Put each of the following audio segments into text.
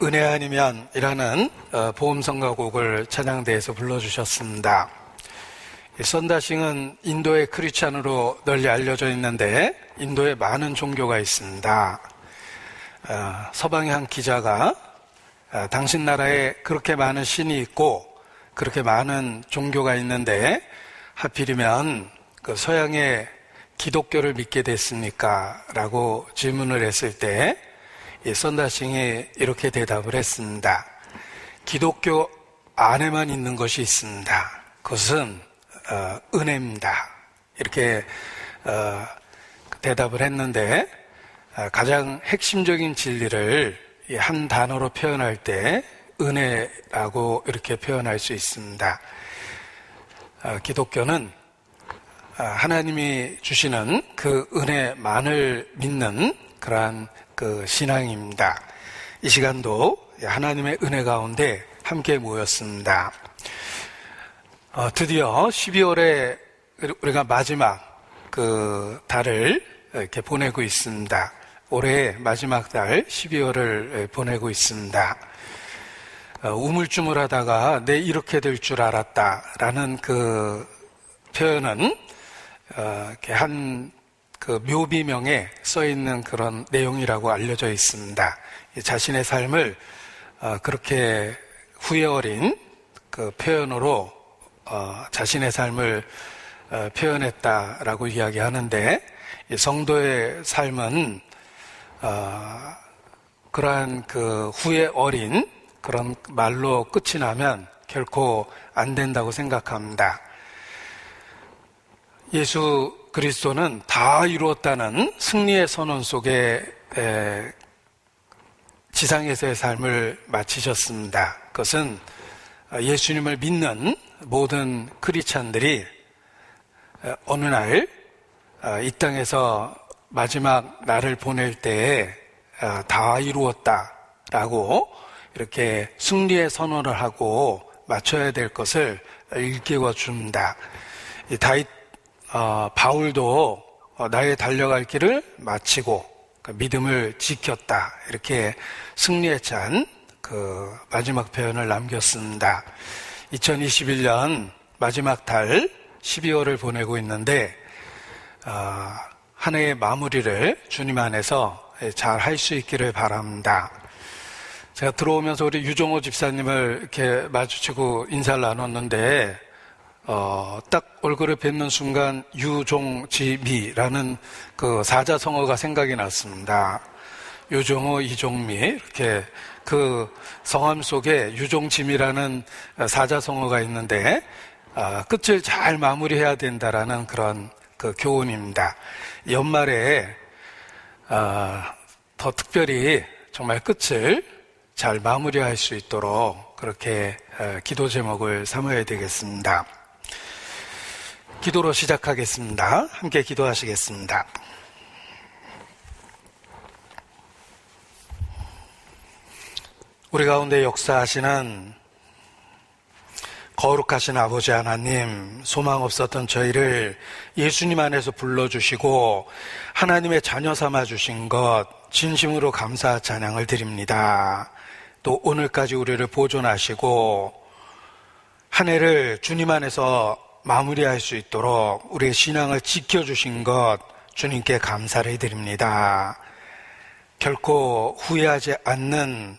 은혜 아니면이라는 보험성가곡을 찬양대에서 불러주셨습니다. 썬다싱은 인도의 크리스찬으로 널리 알려져 있는데 인도에 많은 종교가 있습니다. 서방의 한 기자가 당신 나라에 그렇게 많은 신이 있고 그렇게 많은 종교가 있는데 하필이면 그 서양의 기독교를 믿게 됐습니까? 라고 질문을 했을 때 썬다싱이 이렇게 대답을 했습니다. 기독교 안에만 있는 것이 있습니다. 그것은 은혜입니다. 이렇게 대답을 했는데 가장 핵심적인 진리를 한 단어로 표현할 때 은혜라고 이렇게 표현할 수 있습니다. 기독교는 하나님이 주시는 그 은혜만을 믿는 그러한 그 신앙입니다. 이 시간도 하나님의 은혜 가운데 함께 모였습니다. 드디어 12월에 우리가 마지막 그 달을 이렇게 보내고 있습니다. 올해 마지막 달 12월을 보내고 있습니다. 우물쭈물하다가 내 이렇게 될 줄 알았다라는 그 표현은 이렇게 한 그 묘비명에 써 있는 그런 내용이라고 알려져 있습니다. 자신의 삶을 그렇게 후회 어린 그 표현으로 자신의 삶을 표현했다라고 이야기하는데 성도의 삶은 그러한 그 후회 어린 그런 말로 끝이 나면 결코 안 된다고 생각합니다. 예수 그리스도는 다 이루었다는 승리의 선언 속에 지상에서의 삶을 마치셨습니다. 그것은 예수님을 믿는 모든 크리스찬들이 어느 날 이 땅에서 마지막 날을 보낼 때에 다 이루었다라고 이렇게 승리의 선언을 하고 마쳐야 될 것을 일깨워 줍니다. 바울도 나의 달려갈 길을 마치고 믿음을 지켰다 이렇게 승리에 찬 그 마지막 표현을 남겼습니다. 2021년 마지막 달 12월을 보내고 있는데 한 해의 마무리를 주님 안에서 잘 할 수 있기를 바랍니다. 제가 들어오면서 우리 유종호 집사님을 이렇게 마주치고 인사를 나눴는데 딱 얼굴을 뵙는 순간 유종지미라는 그 사자성어가 생각이 났습니다. 유종호, 이종미 이렇게 그 성함 속에 유종지미라는 사자성어가 있는데 끝을 잘 마무리해야 된다라는 그런 그 교훈입니다. 연말에 더 특별히 정말 끝을 잘 마무리할 수 있도록 그렇게 기도 제목을 삼아야 되겠습니다. 기도로 시작하겠습니다. 함께 기도하시겠습니다. 우리 가운데 역사하시는 거룩하신 아버지 하나님, 소망 없었던 저희를 예수님 안에서 불러주시고 하나님의 자녀 삼아주신 것 진심으로 감사 찬양을 드립니다. 또 오늘까지 우리를 보존하시고 한 해를 주님 안에서 마무리할 수 있도록 우리의 신앙을 지켜주신 것 주님께 감사를 드립니다. 결코 후회하지 않는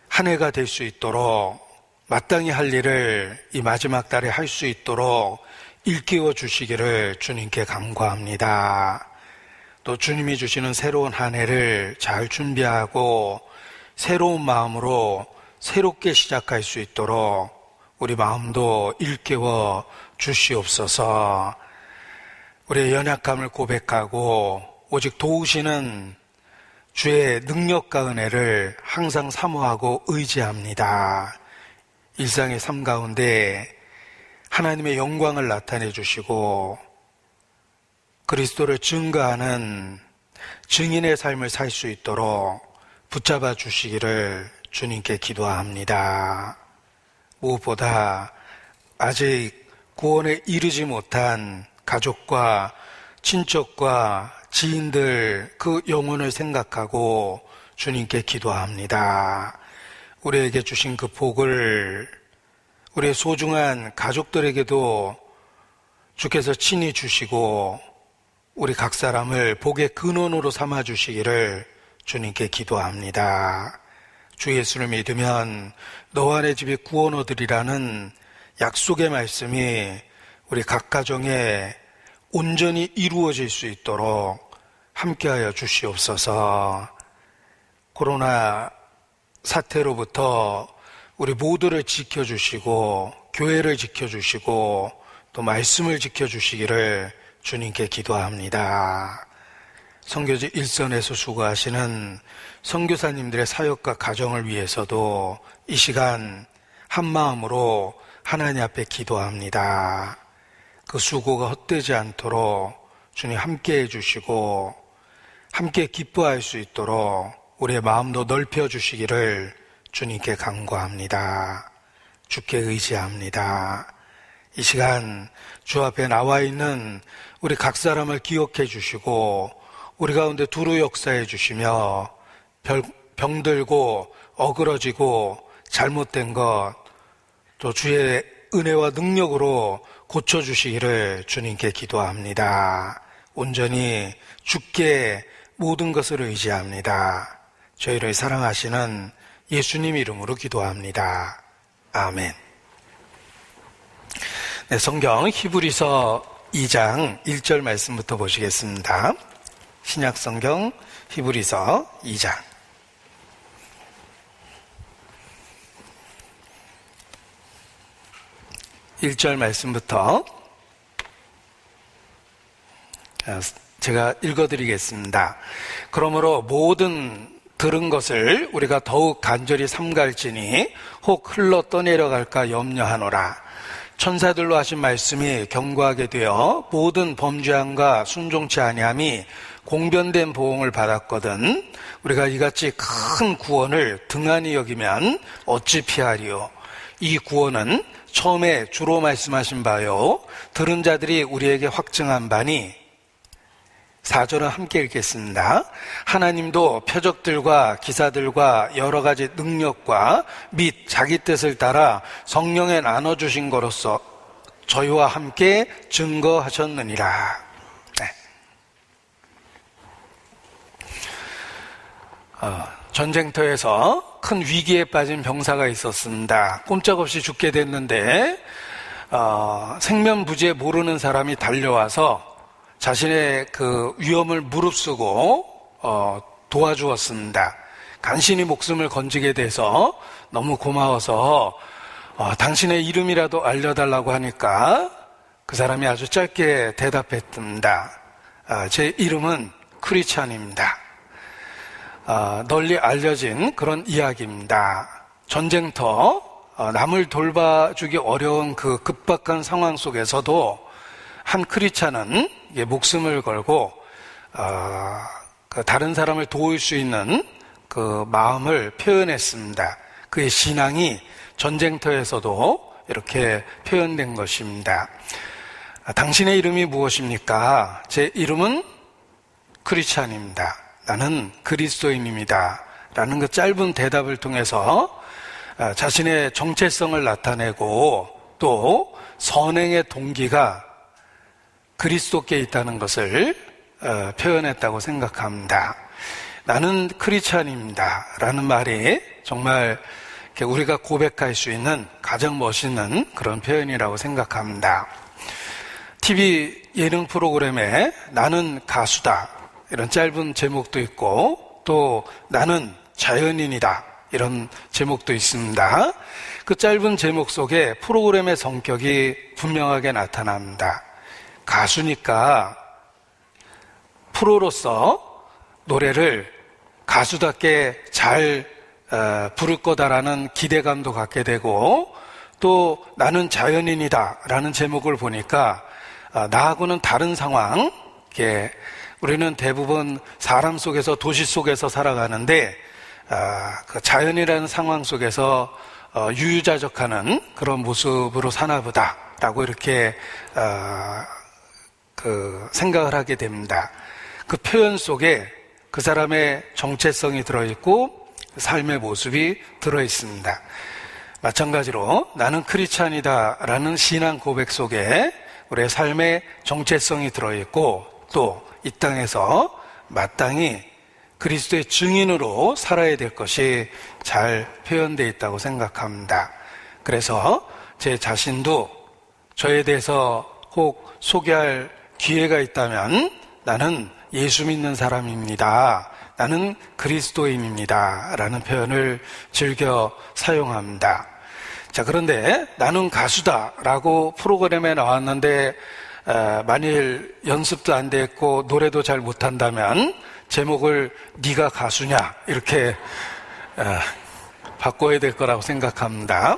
한 해가 될 수 있도록 마땅히 할 일을 이 마지막 달에 할 수 있도록 일깨워 주시기를 주님께 간구합니다. 또 주님이 주시는 새로운 한 해를 잘 준비하고 새로운 마음으로 새롭게 시작할 수 있도록 우리 마음도 일깨워 주시옵소서. 우리의 연약함을 고백하고 오직 도우시는 주의 능력과 은혜를 항상 사모하고 의지합니다. 일상의 삶 가운데 하나님의 영광을 나타내 주시고 그리스도를 증거하는 증인의 삶을 살 수 있도록 붙잡아 주시기를 주님께 기도합니다. 무엇보다 아직 구원에 이르지 못한 가족과 친척과 지인들 그 영혼을 생각하고 주님께 기도합니다. 우리에게 주신 그 복을 우리의 소중한 가족들에게도 주께서 친히 주시고 우리 각 사람을 복의 근원으로 삼아 주시기를 주님께 기도합니다. 주 예수를 믿으면 너와 내 집에 구원 얻으리라는 약속의 말씀이 우리 각 가정에 온전히 이루어질 수 있도록 함께하여 주시옵소서. 코로나 사태로부터 우리 모두를 지켜주시고 교회를 지켜주시고 또 말씀을 지켜주시기를 주님께 기도합니다. 선교지 일선에서 수고하시는 선교사님들의 사역과 가정을 위해서도 이 시간 한마음으로 하나님 앞에 기도합니다. 그 수고가 헛되지 않도록 주님 함께해 주시고 함께 기뻐할 수 있도록 우리의 마음도 넓혀주시기를 주님께 간구합니다. 주께 의지합니다. 이 시간 주 앞에 나와 있는 우리 각 사람을 기억해 주시고 우리 가운데 두루 역사해 주시며 병들고 어그러지고 잘못된 것 또 주의 은혜와 능력으로 고쳐주시기를 주님께 기도합니다. 온전히 주께 모든 것을 의지합니다. 저희를 사랑하시는 예수님 이름으로 기도합니다. 아멘. 네, 성경 히브리서 2장 1절 말씀부터 보시겠습니다. 신약 성경 히브리서 2장 1절 말씀부터 제가 읽어드리겠습니다. 그러므로 모든 들은 것을 우리가 더욱 간절히 삼갈지니 혹 흘러 떠내려갈까 염려하노라. 천사들로 하신 말씀이 견고하게 되어 모든 범죄함과 순종치 아니함이 공변된 보응을 받았거든 우리가 이같이 큰 구원을 등한히 여기면 어찌 피하리요. 이 구원은 처음에 주로 말씀하신 바요 들은 자들이 우리에게 확증한 바니 4절은 함께 읽겠습니다. 하나님도 표적들과 기사들과 여러 가지 능력과 및 자기 뜻을 따라 성령에 나눠주신 거로서 저희와 함께 증거하셨느니라. 네. 전쟁터에서 큰 위기에 빠진 병사가 있었습니다. 꼼짝없이 죽게 됐는데 생면부지에 모르는 사람이 달려와서 자신의 그 위험을 무릅쓰고 도와주었습니다. 간신히 목숨을 건지게 돼서 너무 고마워서 당신의 이름이라도 알려달라고 하니까 그 사람이 아주 짧게 대답했습니다. 제 이름은 크리스찬입니다. 널리 알려진 그런 이야기입니다. 전쟁터 남을 돌봐주기 어려운 그 급박한 상황 속에서도 한 크리스찬은 목숨을 걸고 다른 사람을 도울 수 있는 그 마음을 표현했습니다. 그의 신앙이 전쟁터에서도 이렇게 표현된 것입니다. 당신의 이름이 무엇입니까? 제 이름은 크리스찬입니다. 나는 그리스도인입니다. 라는 그 짧은 대답을 통해서 자신의 정체성을 나타내고 또 선행의 동기가 그리스도께 있다는 것을 표현했다고 생각합니다. 나는 크리스찬입니다. 라는 말이 정말 우리가 고백할 수 있는 가장 멋있는 그런 표현이라고 생각합니다. TV 예능 프로그램에 나는 가수다 이런 짧은 제목도 있고 또 나는 자연인이다 이런 제목도 있습니다. 그 짧은 제목 속에 프로그램의 성격이 분명하게 나타납니다. 가수니까 프로로서 노래를 가수답게 잘 부를 거다라는 기대감도 갖게 되고 또 나는 자연인이다 라는 제목을 보니까 나하고는 다른 상황, 우리는 대부분 사람 속에서 도시 속에서 살아가는데 그 자연이라는 상황 속에서 유유자적하는 그런 모습으로 사나보다 라고 이렇게 생각을 하게 됩니다. 그 표현 속에 그 사람의 정체성이 들어있고 삶의 모습이 들어있습니다. 마찬가지로 나는 크리스찬이다 라는 신앙 고백 속에 우리의 삶의 정체성이 들어있고 또 이 땅에서 마땅히 그리스도의 증인으로 살아야 될 것이 잘 표현되어 있다고 생각합니다. 그래서 제 자신도 저에 대해서 혹 소개할 기회가 있다면 나는 예수 믿는 사람입니다. 나는 그리스도인입니다. 라는 표현을 즐겨 사용합니다. 자, 그런데 나는 가수다 라고 프로그램에 나왔는데 만일 연습도 안 됐고 노래도 잘 못한다면 제목을 네가 가수냐 이렇게 바꿔야 될 거라고 생각합니다.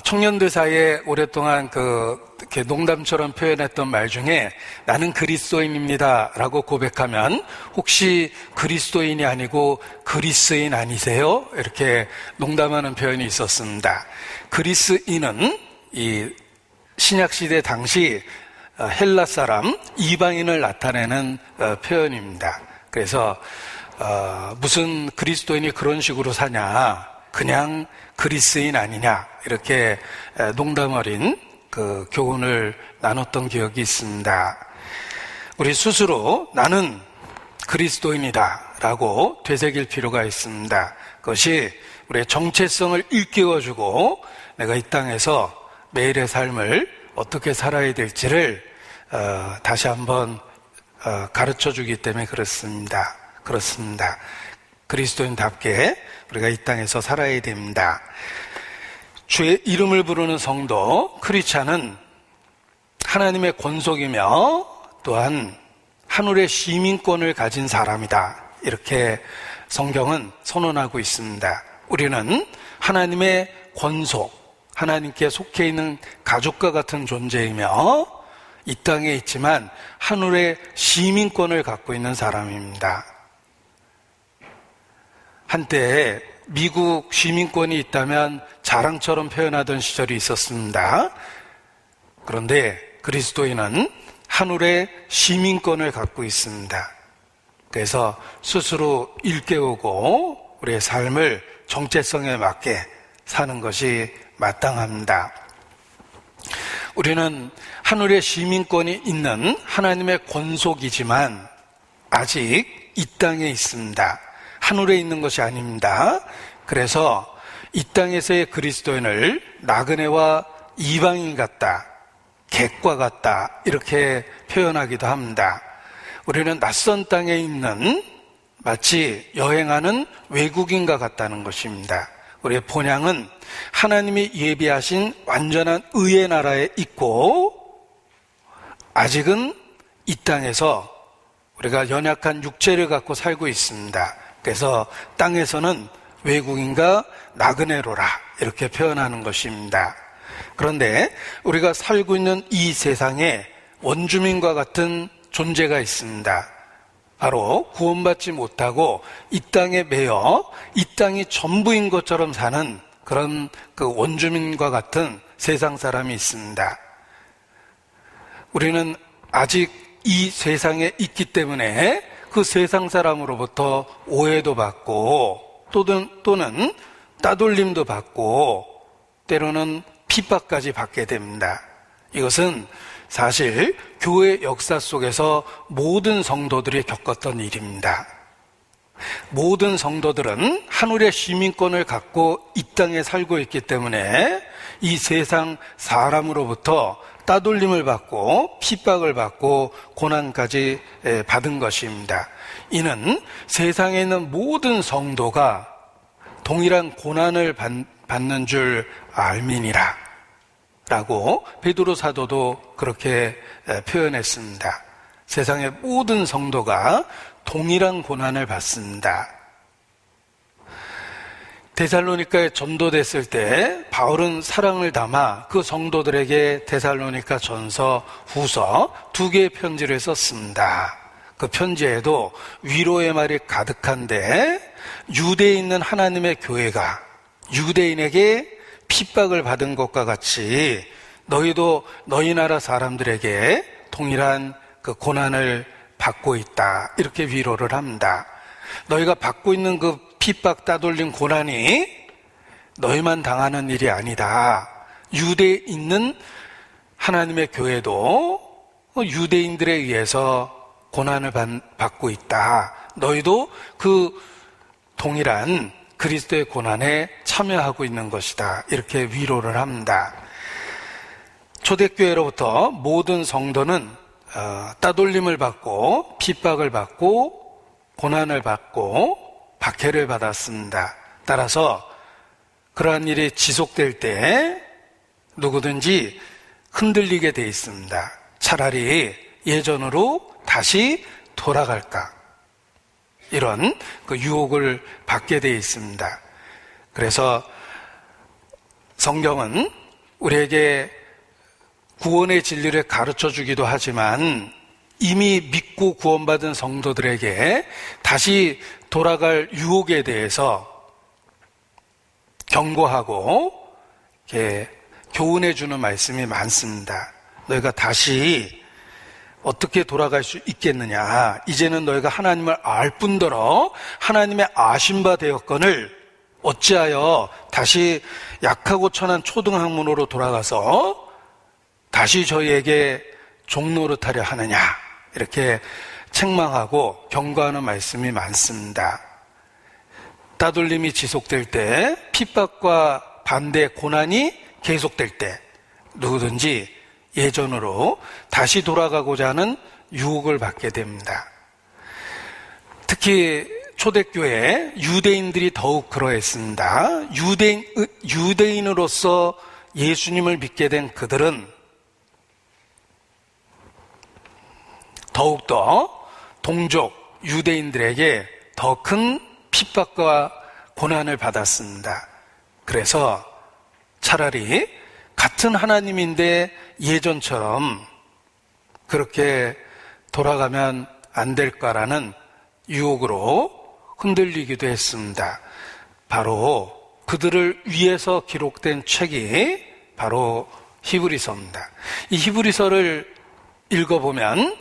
청년들 사이에 오랫동안 이렇게 농담처럼 표현했던 말 중에 나는 그리스도인입니다 라고 고백하면 혹시 그리스도인이 아니고 그리스인 아니세요? 이렇게 농담하는 표현이 있었습니다. 그리스인은 이 신약시대 당시 헬라 사람 이방인을 나타내는 표현입니다. 그래서 무슨 그리스도인이 그런 식으로 사냐, 그냥 그리스인 아니냐 이렇게 농담 어린 그 교훈을 나눴던 기억이 있습니다. 우리 스스로 나는 그리스도인이다 라고 되새길 필요가 있습니다. 그것이 우리의 정체성을 일깨워주고 내가 이 땅에서 매일의 삶을 어떻게 살아야 될지를 다시 한번 가르쳐주기 때문에 그렇습니다. 그리스도인답게 우리가 이 땅에서 살아야 됩니다. 주의 이름을 부르는 성도 크리스찬은 하나님의 권속이며 또한 하늘의 시민권을 가진 사람이다. 이렇게 성경은 선언하고 있습니다. 우리는 하나님의 권속, 하나님께 속해 있는 가족과 같은 존재이며 이 땅에 있지만 하늘의 시민권을 갖고 있는 사람입니다. 한때 미국 시민권이 있다면 자랑처럼 표현하던 시절이 있었습니다. 그런데 그리스도인은 하늘의 시민권을 갖고 있습니다. 그래서 스스로 일깨우고 우리의 삶을 정체성에 맞게 사는 것이 마땅합니다. 우리는 하늘의 시민권이 있는 하나님의 권속이지만 아직 이 땅에 있습니다. 하늘에 있는 것이 아닙니다. 그래서 이 땅에서의 그리스도인을 나그네와 이방인 같다, 객과 같다 이렇게 표현하기도 합니다. 우리는 낯선 땅에 있는 마치 여행하는 외국인과 같다는 것입니다. 우리의 본향은 하나님이 예비하신 완전한 의의 나라에 있고 아직은 이 땅에서 우리가 연약한 육체를 갖고 살고 있습니다. 그래서 땅에서는 외국인과 나그네로라 이렇게 표현하는 것입니다. 그런데 우리가 살고 있는 이 세상에 원주민과 같은 존재가 있습니다. 바로 구원받지 못하고 이 땅에 매여 이 땅이 전부인 것처럼 사는 그런 그 원주민과 같은 세상 사람이 있습니다. 우리는 아직 이 세상에 있기 때문에 그 세상 사람으로부터 오해도 받고 또는 따돌림도 받고 때로는 핍박까지 받게 됩니다. 이것은 사실 교회 역사 속에서 모든 성도들이 겪었던 일입니다. 모든 성도들은 하늘의 시민권을 갖고 이 땅에 살고 있기 때문에 이 세상 사람으로부터 따돌림을 받고 핍박을 받고 고난까지 받은 것입니다. 이는 세상에 있는 모든 성도가 동일한 고난을 받는 줄 알미니라 라고 베드로 사도도 그렇게 표현했습니다. 세상의 모든 성도가 동일한 고난을 받습니다. 데살로니카에 전도됐을 때 바울은 사랑을 담아 그 성도들에게 데살로니카 전서, 후서 2개의 편지를 썼습니다. 그 편지에도 위로의 말이 가득한데 유대에 있는 하나님의 교회가 유대인에게 핍박을 받은 것과 같이 너희도 너희 나라 사람들에게 동일한 그 고난을 받고 있다. 이렇게 위로를 합니다. 너희가 받고 있는 그 핍박 따돌림 고난이 너희만 당하는 일이 아니다. 유대에 있는 하나님의 교회도 유대인들에 의해서 고난을 받고 있다. 너희도 그 동일한 그리스도의 고난에 참여하고 있는 것이다. 이렇게 위로를 합니다. 초대교회로부터 모든 성도는 따돌림을 받고 핍박을 받고 고난을 받고 박해를 받았습니다. 따라서 그러한 일이 지속될 때 누구든지 흔들리게 돼 있습니다. 차라리 예전으로 다시 돌아갈까? 이런 그 유혹을 받게 돼 있습니다. 그래서 성경은 우리에게 구원의 진리를 가르쳐 주기도 하지만 이미 믿고 구원받은 성도들에게 다시 돌아갈 유혹에 대해서 경고하고 이렇게 교훈해 주는 말씀이 많습니다. 너희가 다시 어떻게 돌아갈 수 있겠느냐. 이제는 너희가 하나님을 알 뿐더러 하나님의 아신 바 되었거늘 어찌하여 다시 약하고 천한 초등학문으로 돌아가서 다시 저희에게 종노릇하려 하느냐. 이렇게 책망하고 경고하는 말씀이 많습니다. 따돌림이 지속될 때, 핍박과 반대 고난이 계속될 때 누구든지 예전으로 다시 돌아가고자 하는 유혹을 받게 됩니다. 특히 초대교회 유대인들이 더욱 그러했습니다. 유대인으로서 예수님을 믿게 된 그들은 더욱더 동족 유대인들에게 더 큰 핍박과 고난을 받았습니다. 그래서 차라리 같은 하나님인데 예전처럼 그렇게 돌아가면 안 될까라는 유혹으로 흔들리기도 했습니다. 바로 그들을 위해서 기록된 책이 바로 히브리서입니다. 이 히브리서를 읽어보면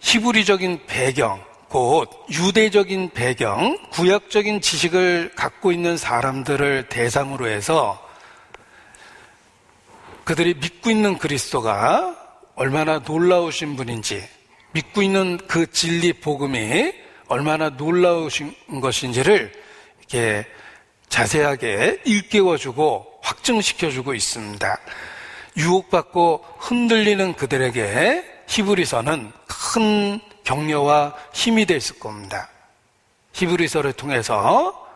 히브리적인 배경, 곧 유대적인 배경, 구약적인 지식을 갖고 있는 사람들을 대상으로 해서 그들이 믿고 있는 그리스도가 얼마나 놀라우신 분인지, 믿고 있는 그 진리 복음이 얼마나 놀라우신 것인지를 이렇게 자세하게 일깨워주고 확증시켜주고 있습니다. 유혹받고 흔들리는 그들에게 히브리서는 큰 격려와 힘이 됐을 겁니다. 히브리서를 통해서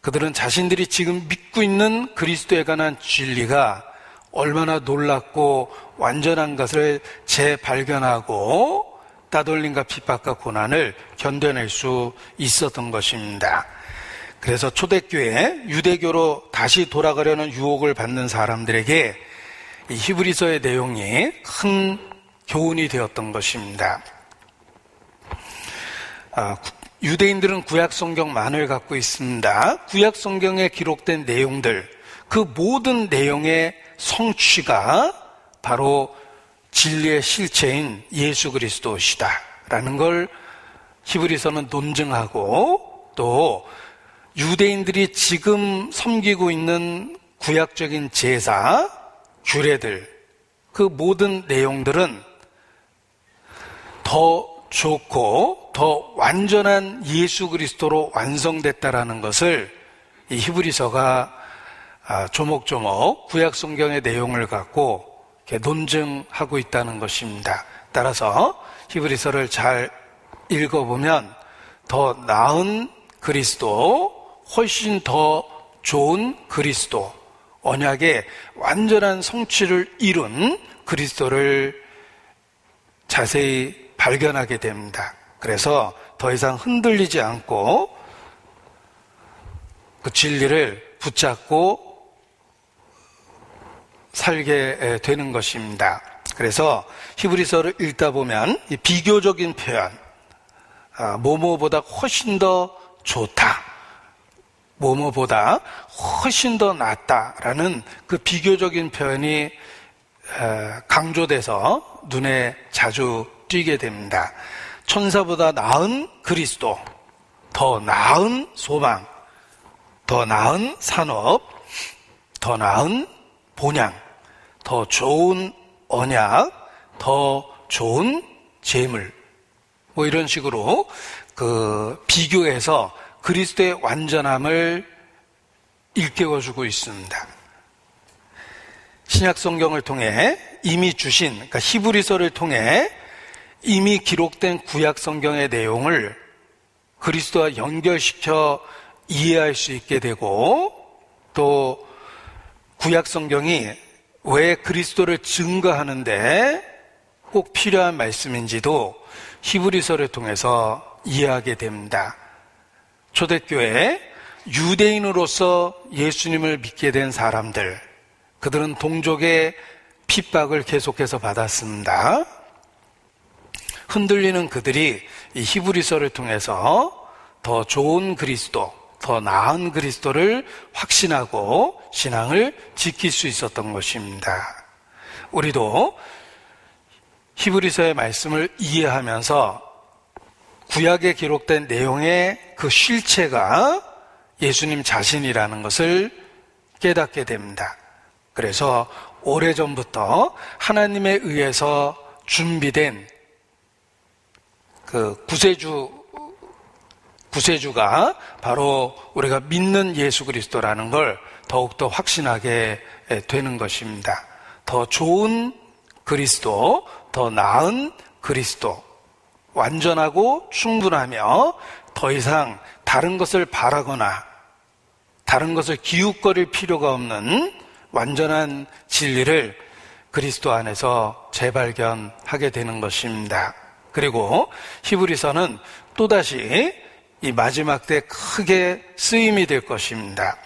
그들은 자신들이 지금 믿고 있는 그리스도에 관한 진리가 얼마나 놀랍고 완전한 것을 재발견하고 따돌림과 핍박과 고난을 견뎌낼 수 있었던 것입니다. 그래서 초대교회 유대교로 다시 돌아가려는 유혹을 받는 사람들에게 이 히브리서의 내용이 큰 교훈이 되었던 것입니다. 유대인들은 구약성경만을 갖고 있습니다. 구약성경에 기록된 내용들, 그 모든 내용의 성취가 바로 진리의 실체인 예수 그리스도시다라는 걸 히브리서는 논증하고, 또 유대인들이 지금 섬기고 있는 구약적인 제사, 규례들, 그 모든 내용들은 더 좋고 더 완전한 예수 그리스도로 완성됐다라는 것을 이 히브리서가 조목조목 구약 성경의 내용을 갖고 이렇게 논증하고 있다는 것입니다. 따라서 히브리서를 잘 읽어보면 더 나은 그리스도, 훨씬 더 좋은 그리스도, 언약의 완전한 성취를 이룬 그리스도를 자세히 발견하게 됩니다. 그래서 더 이상 흔들리지 않고 그 진리를 붙잡고 살게 되는 것입니다. 그래서 히브리서를 읽다 보면 이 비교적인 표현, 뭐뭐보다 훨씬 더 좋다, 뭐뭐보다 훨씬 더 낫다라는 그 비교적인 표현이 강조돼서 눈에 자주 뛰게 됩니다. 천사보다 나은 그리스도, 더 나은 소망, 더 나은 산업, 더 나은 본향, 더 좋은 언약, 더 좋은 재물, 뭐 이런 식으로 비교해서 그리스도의 완전함을 일깨워주고 있습니다. 신약 성경을 통해 이미 주신, 그러니까 히브리서를 통해 이미 기록된 구약 성경의 내용을 그리스도와 연결시켜 이해할 수 있게 되고, 또 구약 성경이 왜 그리스도를 증거하는데 꼭 필요한 말씀인지도 히브리서를 통해서 이해하게 됩니다. 초대교회 유대인으로서 예수님을 믿게 된 사람들, 그들은 동족의 핍박을 계속해서 받았습니다. 흔들리는 그들이 이 히브리서를 통해서 더 좋은 그리스도, 더 나은 그리스도를 확신하고 신앙을 지킬 수 있었던 것입니다. 우리도 히브리서의 말씀을 이해하면서 구약에 기록된 내용의 그 실체가 예수님 자신이라는 것을 깨닫게 됩니다. 그래서 오래전부터 하나님에 의해서 준비된 그 구세주가 바로 우리가 믿는 예수 그리스도라는 걸 더욱더 확신하게 되는 것입니다. 더 좋은 그리스도, 더 나은 그리스도, 완전하고 충분하며 더 이상 다른 것을 바라거나 다른 것을 기웃거릴 필요가 없는 완전한 진리를 그리스도 안에서 재발견하게 되는 것입니다. 그리고 히브리서는 또다시 이 마지막 때 크게 쓰임이 될 것입니다.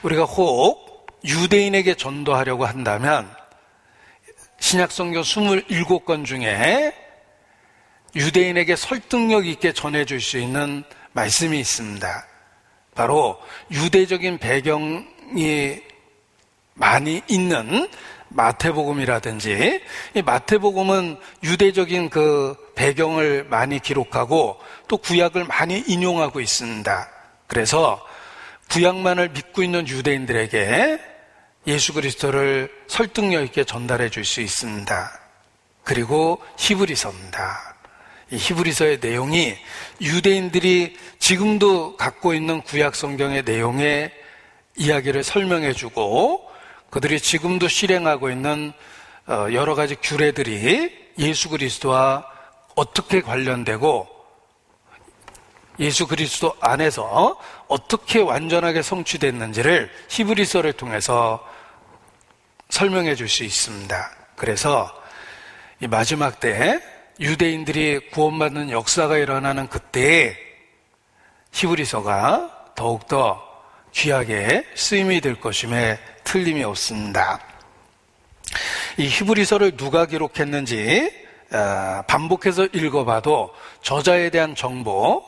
우리가 혹 유대인에게 전도하려고 한다면 신약성경 27권 중에 유대인에게 설득력 있게 전해줄 수 있는 말씀이 있습니다. 바로 유대적인 배경이 많이 있는 마태복음이라든지, 이 마태복음은 유대적인 그 배경을 많이 기록하고 또 구약을 많이 인용하고 있습니다. 그래서 구약만을 믿고 있는 유대인들에게 예수 그리스도를 설득력 있게 전달해 줄 수 있습니다. 그리고 히브리서입니다. 이 히브리서의 내용이 유대인들이 지금도 갖고 있는 구약 성경의 내용의 이야기를 설명해 주고, 그들이 지금도 실행하고 있는 여러 가지 규례들이 예수 그리스도와 어떻게 관련되고 예수 그리스도 안에서 어떻게 완전하게 성취됐는지를 히브리서를 통해서 설명해 줄 수 있습니다. 그래서 이 마지막 때 유대인들이 구원받는 역사가 일어나는 그때에 히브리서가 더욱더 귀하게 쓰임이 될 것임에 틀림이 없습니다. 이 히브리서를 누가 기록했는지 반복해서 읽어봐도 저자에 대한 정보,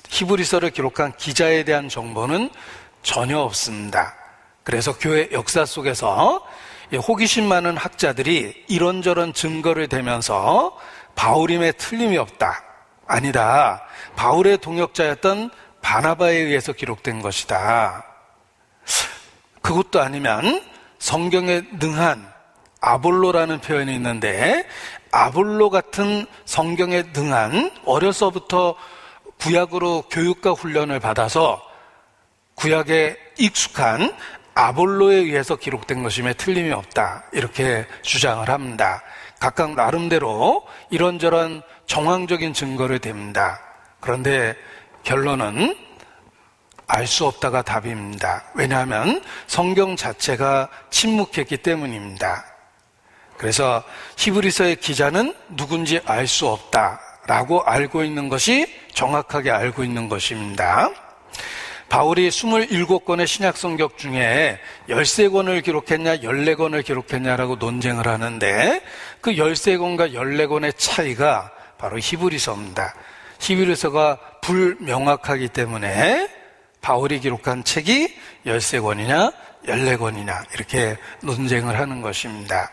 히브리서를 기록한 기자에 대한 정보는 전혀 없습니다. 그래서 교회 역사 속에서 호기심 많은 학자들이 이런저런 증거를 대면서 바울임에 틀림이 없다, 아니다, 바울의 동역자였던 바나바에 의해서 기록된 것이다, 그것도 아니면 성경에 능한 아볼로라는 표현이 있는데, 아볼로 같은 성경에 능한, 어려서부터 구약으로 교육과 훈련을 받아서 구약에 익숙한 아볼로에 의해서 기록된 것임에 틀림이 없다, 이렇게 주장을 합니다. 각각 나름대로 이런저런 정황적인 증거를 댑니다. 그런데 결론은 알 수 없다가 답입니다. 왜냐하면 성경 자체가 침묵했기 때문입니다. 그래서 히브리서의 기자는 누군지 알 수 없다라고 알고 있는 것이 정확하게 알고 있는 것입니다. 바울이 27권의 신약성경 중에 13권을 기록했냐 14권을 기록했냐라고 논쟁을 하는데, 그 13권과 14권의 차이가 바로 히브리서입니다. 히브리서가 불명확하기 때문에 바울이 기록한 책이 13권이냐 14권이냐 이렇게 논쟁을 하는 것입니다.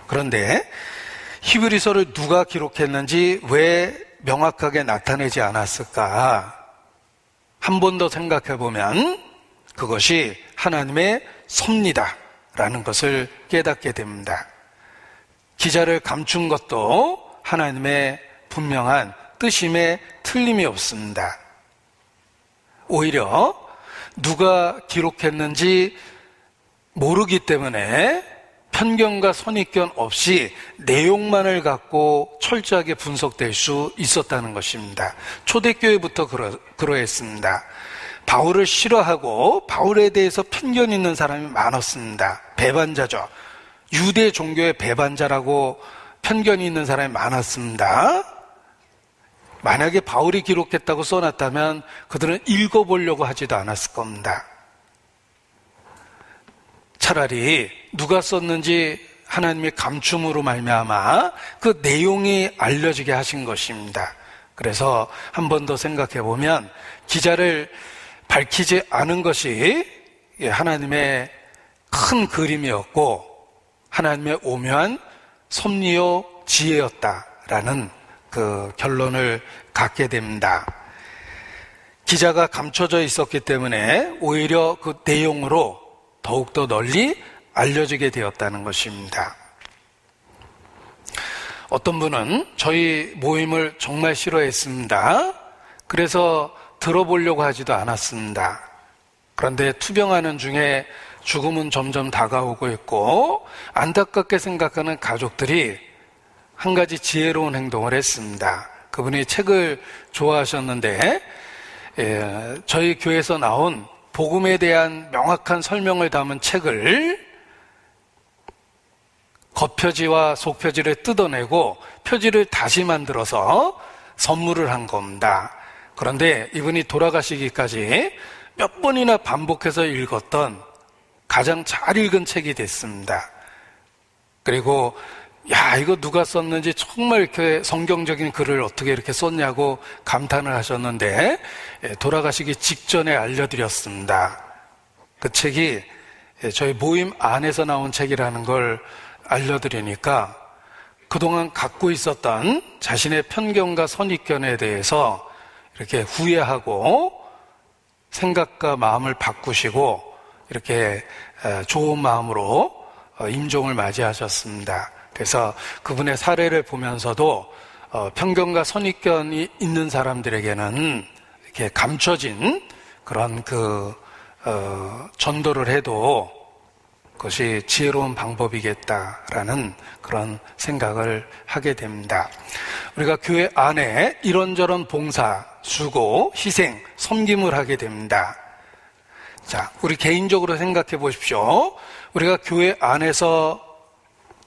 그런데 히브리서를 누가 기록했는지 왜 명확하게 나타내지 않았을까? 한 번 더 생각해 보면 그것이 하나님의 섭리다라는 것을 깨닫게 됩니다. 기자를 감춘 것도 하나님의 분명한 뜻임에 틀림이 없습니다. 오히려 누가 기록했는지 모르기 때문에 편견과 선입견 없이 내용만을 갖고 철저하게 분석될 수 있었다는 것입니다. 초대교회부터 그러했습니다. 바울을 싫어하고 바울에 대해서 편견 있는 사람이 많았습니다. 배반자죠. 유대 종교의 배반자라고 편견이 있는 사람이 많았습니다. 만약에 바울이 기록했다고 써놨다면 그들은 읽어보려고 하지도 않았을 겁니다. 차라리 누가 썼는지 하나님의 감춤으로 말미암아 그 내용이 알려지게 하신 것입니다. 그래서 한 번 더 생각해 보면 기자를 밝히지 않은 것이 하나님의 큰 그림이었고 하나님의 오묘한 섭리요 지혜였다라는 그 결론을 갖게 됩니다. 기자가 감춰져 있었기 때문에 오히려 그 내용으로 더욱더 널리 알려지게 되었다는 것입니다. 어떤 분은 저희 모임을 정말 싫어했습니다. 그래서 들어보려고 하지도 않았습니다. 그런데 투병하는 중에 죽음은 점점 다가오고 있고 안타깝게 생각하는 가족들이 한 가지 지혜로운 행동을 했습니다. 그분이 책을 좋아하셨는데 저희 교회에서 나온 복음에 대한 명확한 설명을 담은 책을 겉표지와 속표지를 뜯어내고 표지를 다시 만들어서 선물을 한 겁니다. 그런데 이분이 돌아가시기까지 몇 번이나 반복해서 읽었던 가장 잘 읽은 책이 됐습니다. 그리고 이거 누가 썼는지 정말 이렇게 성경적인 글을 어떻게 이렇게 썼냐고 감탄을 하셨는데 돌아가시기 직전에 알려드렸습니다. 그 책이 저희 모임 안에서 나온 책이라는 걸 알려드리니까 그동안 갖고 있었던 자신의 편견과 선입견에 대해서 이렇게 후회하고 생각과 마음을 바꾸시고 이렇게 좋은 마음으로 임종을 맞이하셨습니다. 그래서 그분의 사례를 보면서도 편견과 선입견이 있는 사람들에게는 이렇게 감춰진 그런 전도를 해도 그것이 지혜로운 방법이겠다라는 그런 생각을 하게 됩니다. 우리가 교회 안에 이런저런 봉사, 수고, 희생, 섬김을 하게 됩니다. 자, 우리 개인적으로 생각해 보십시오. 우리가 교회 안에서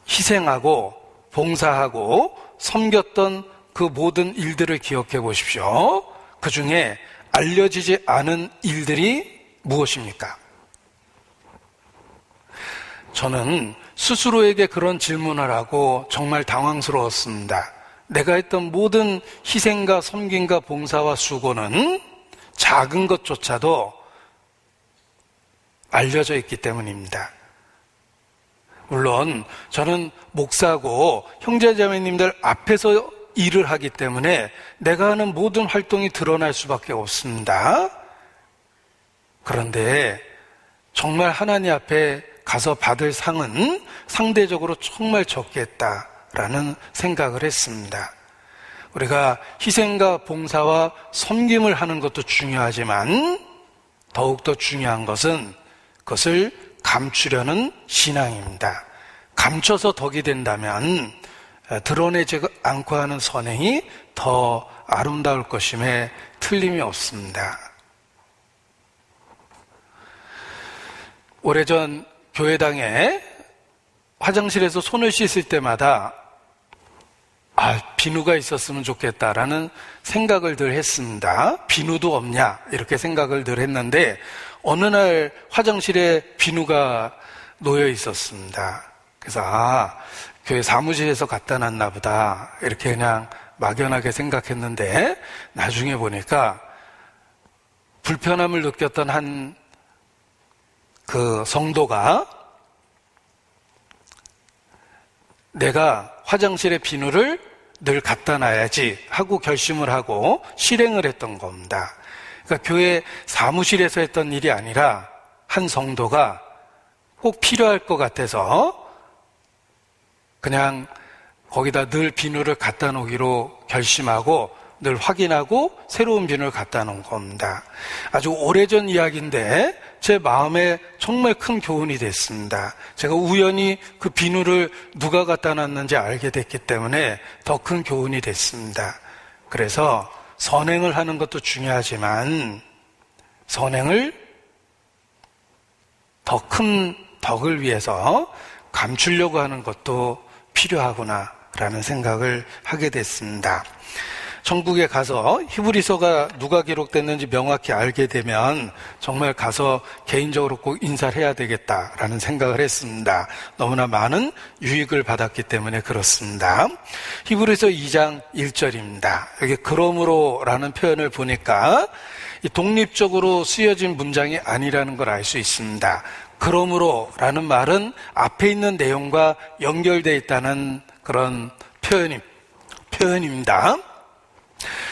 희생하고 봉사하고 섬겼던 그 모든 일들을 기억해 보십시오. 그 중에 알려지지 않은 일들이 무엇입니까? 저는 스스로에게 그런 질문을 하고 정말 당황스러웠습니다. 내가 했던 모든 희생과 섬김과 봉사와 수고는 작은 것조차도 알려져 있기 때문입니다. 물론 저는 목사고 형제자매님들 앞에서 일을 하기 때문에 내가 하는 모든 활동이 드러날 수밖에 없습니다. 그런데 정말 하나님 앞에 가서 받을 상은 상대적으로 정말 적겠다라는 생각을 했습니다. 우리가 희생과 봉사와 섬김을 하는 것도 중요하지만 더욱더 중요한 것은 그것을 감추려는 신앙입니다. 감춰서 덕이 된다면 드러내지 않고 하는 선행이 더 아름다울 것임에 틀림이 없습니다. 오래전 교회당에 화장실에서 손을 씻을 때마다 비누가 있었으면 좋겠다라는 생각을 늘 했습니다. 비누도 없냐 이렇게 생각을 늘 했는데 어느 날 화장실에 비누가 놓여 있었습니다. 그래서 교회 사무실에서 갖다 놨나 보다 이렇게 그냥 막연하게 생각했는데 나중에 보니까 불편함을 느꼈던 한 그 성도가 내가 화장실에 비누를 늘 갖다 놔야지 하고 결심을 하고 실행을 했던 겁니다. 그러니까 교회 사무실에서 했던 일이 아니라 한 성도가 꼭 필요할 것 같아서 그냥 거기다 늘 비누를 갖다 놓기로 결심하고 늘 확인하고 새로운 비누를 갖다 놓은 겁니다. 아주 오래전 이야기인데 제 마음에 정말 큰 교훈이 됐습니다. 제가 우연히 그 비누를 누가 갖다 놨는지 알게 됐기 때문에 더 큰 교훈이 됐습니다. 그래서 선행을 하는 것도 중요하지만 선행을 더 큰 덕을 위해서 감추려고 하는 것도 필요하구나라는 생각을 하게 됐습니다. 천국에 가서 히브리서가 누가 기록됐는지 명확히 알게 되면 정말 가서 개인적으로 꼭 인사를 해야 되겠다라는 생각을 했습니다. 너무나 많은 유익을 받았기 때문에 그렇습니다. 히브리서 2장 1절입니다. 여기 그러므로라는 표현을 보니까 독립적으로 쓰여진 문장이 아니라는 걸 알 수 있습니다. 그러므로라는 말은 앞에 있는 내용과 연결되어 있다는 그런 표현입니다.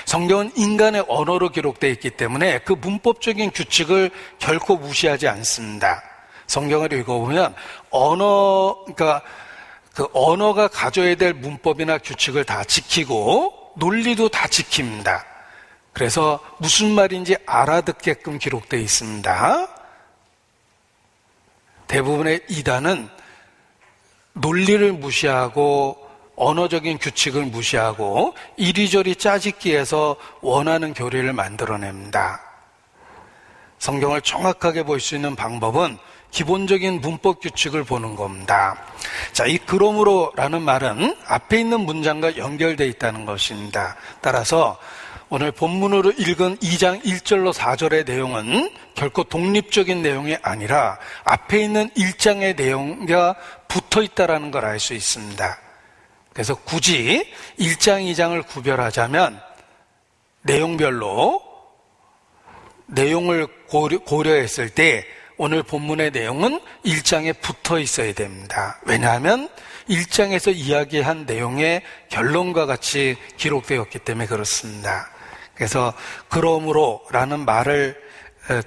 성경은 인간의 언어로 기록되어 있기 때문에 그 문법적인 규칙을 결코 무시하지 않습니다. 성경을 읽어보면 그러니까 그 언어가 가져야 될 문법이나 규칙을 다 지키고 논리도 다 지킵니다. 그래서 무슨 말인지 알아듣게끔 기록되어 있습니다. 대부분의 이단은 논리를 무시하고 언어적인 규칙을 무시하고 이리저리 짜집기해서 원하는 교리를 만들어냅니다. 성경을 정확하게 볼 수 있는 방법은 기본적인 문법 규칙을 보는 겁니다. 자, 이 그러므로라는 말은 앞에 있는 문장과 연결되어 있다는 것입니다. 따라서 오늘 본문으로 읽은 2장 1절로 4절의 내용은 결코 독립적인 내용이 아니라 앞에 있는 1장의 내용과 붙어 있다는 걸 알 수 있습니다. 그래서 굳이 1장, 2장을 구별하자면 내용별로 내용을 고려했을 때 오늘 본문의 내용은 1장에 붙어 있어야 됩니다. 왜냐하면 1장에서 이야기한 내용의 결론과 같이 기록되었기 때문에 그렇습니다. 그래서 그러므로라는 말을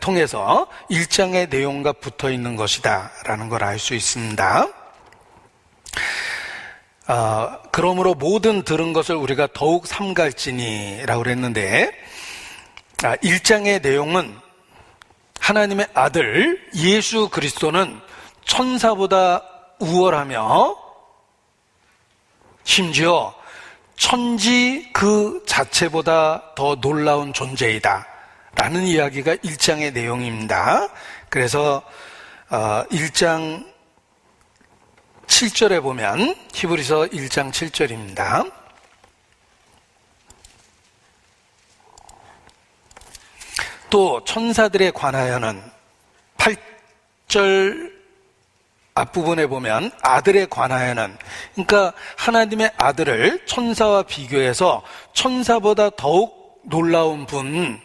통해서 1장의 내용과 붙어 있는 것이다 라는 걸 알 수 있습니다. 그러므로 모든 들은 것을 우리가 더욱 삼갈지니라고 그랬는데 1장의 내용은 하나님의 아들 예수 그리스도는 천사보다 우월하며 심지어 천지 그 자체보다 더 놀라운 존재이다 라는 이야기가 1장의 내용입니다. 그래서 1장 7절에 보면 히브리서 1장 7절입니다. 또 천사들에 관하여는 8절 앞부분에 보면 아들에 관하여는, 그러니까 하나님의 아들을 천사와 비교해서 천사보다 더욱 놀라운 분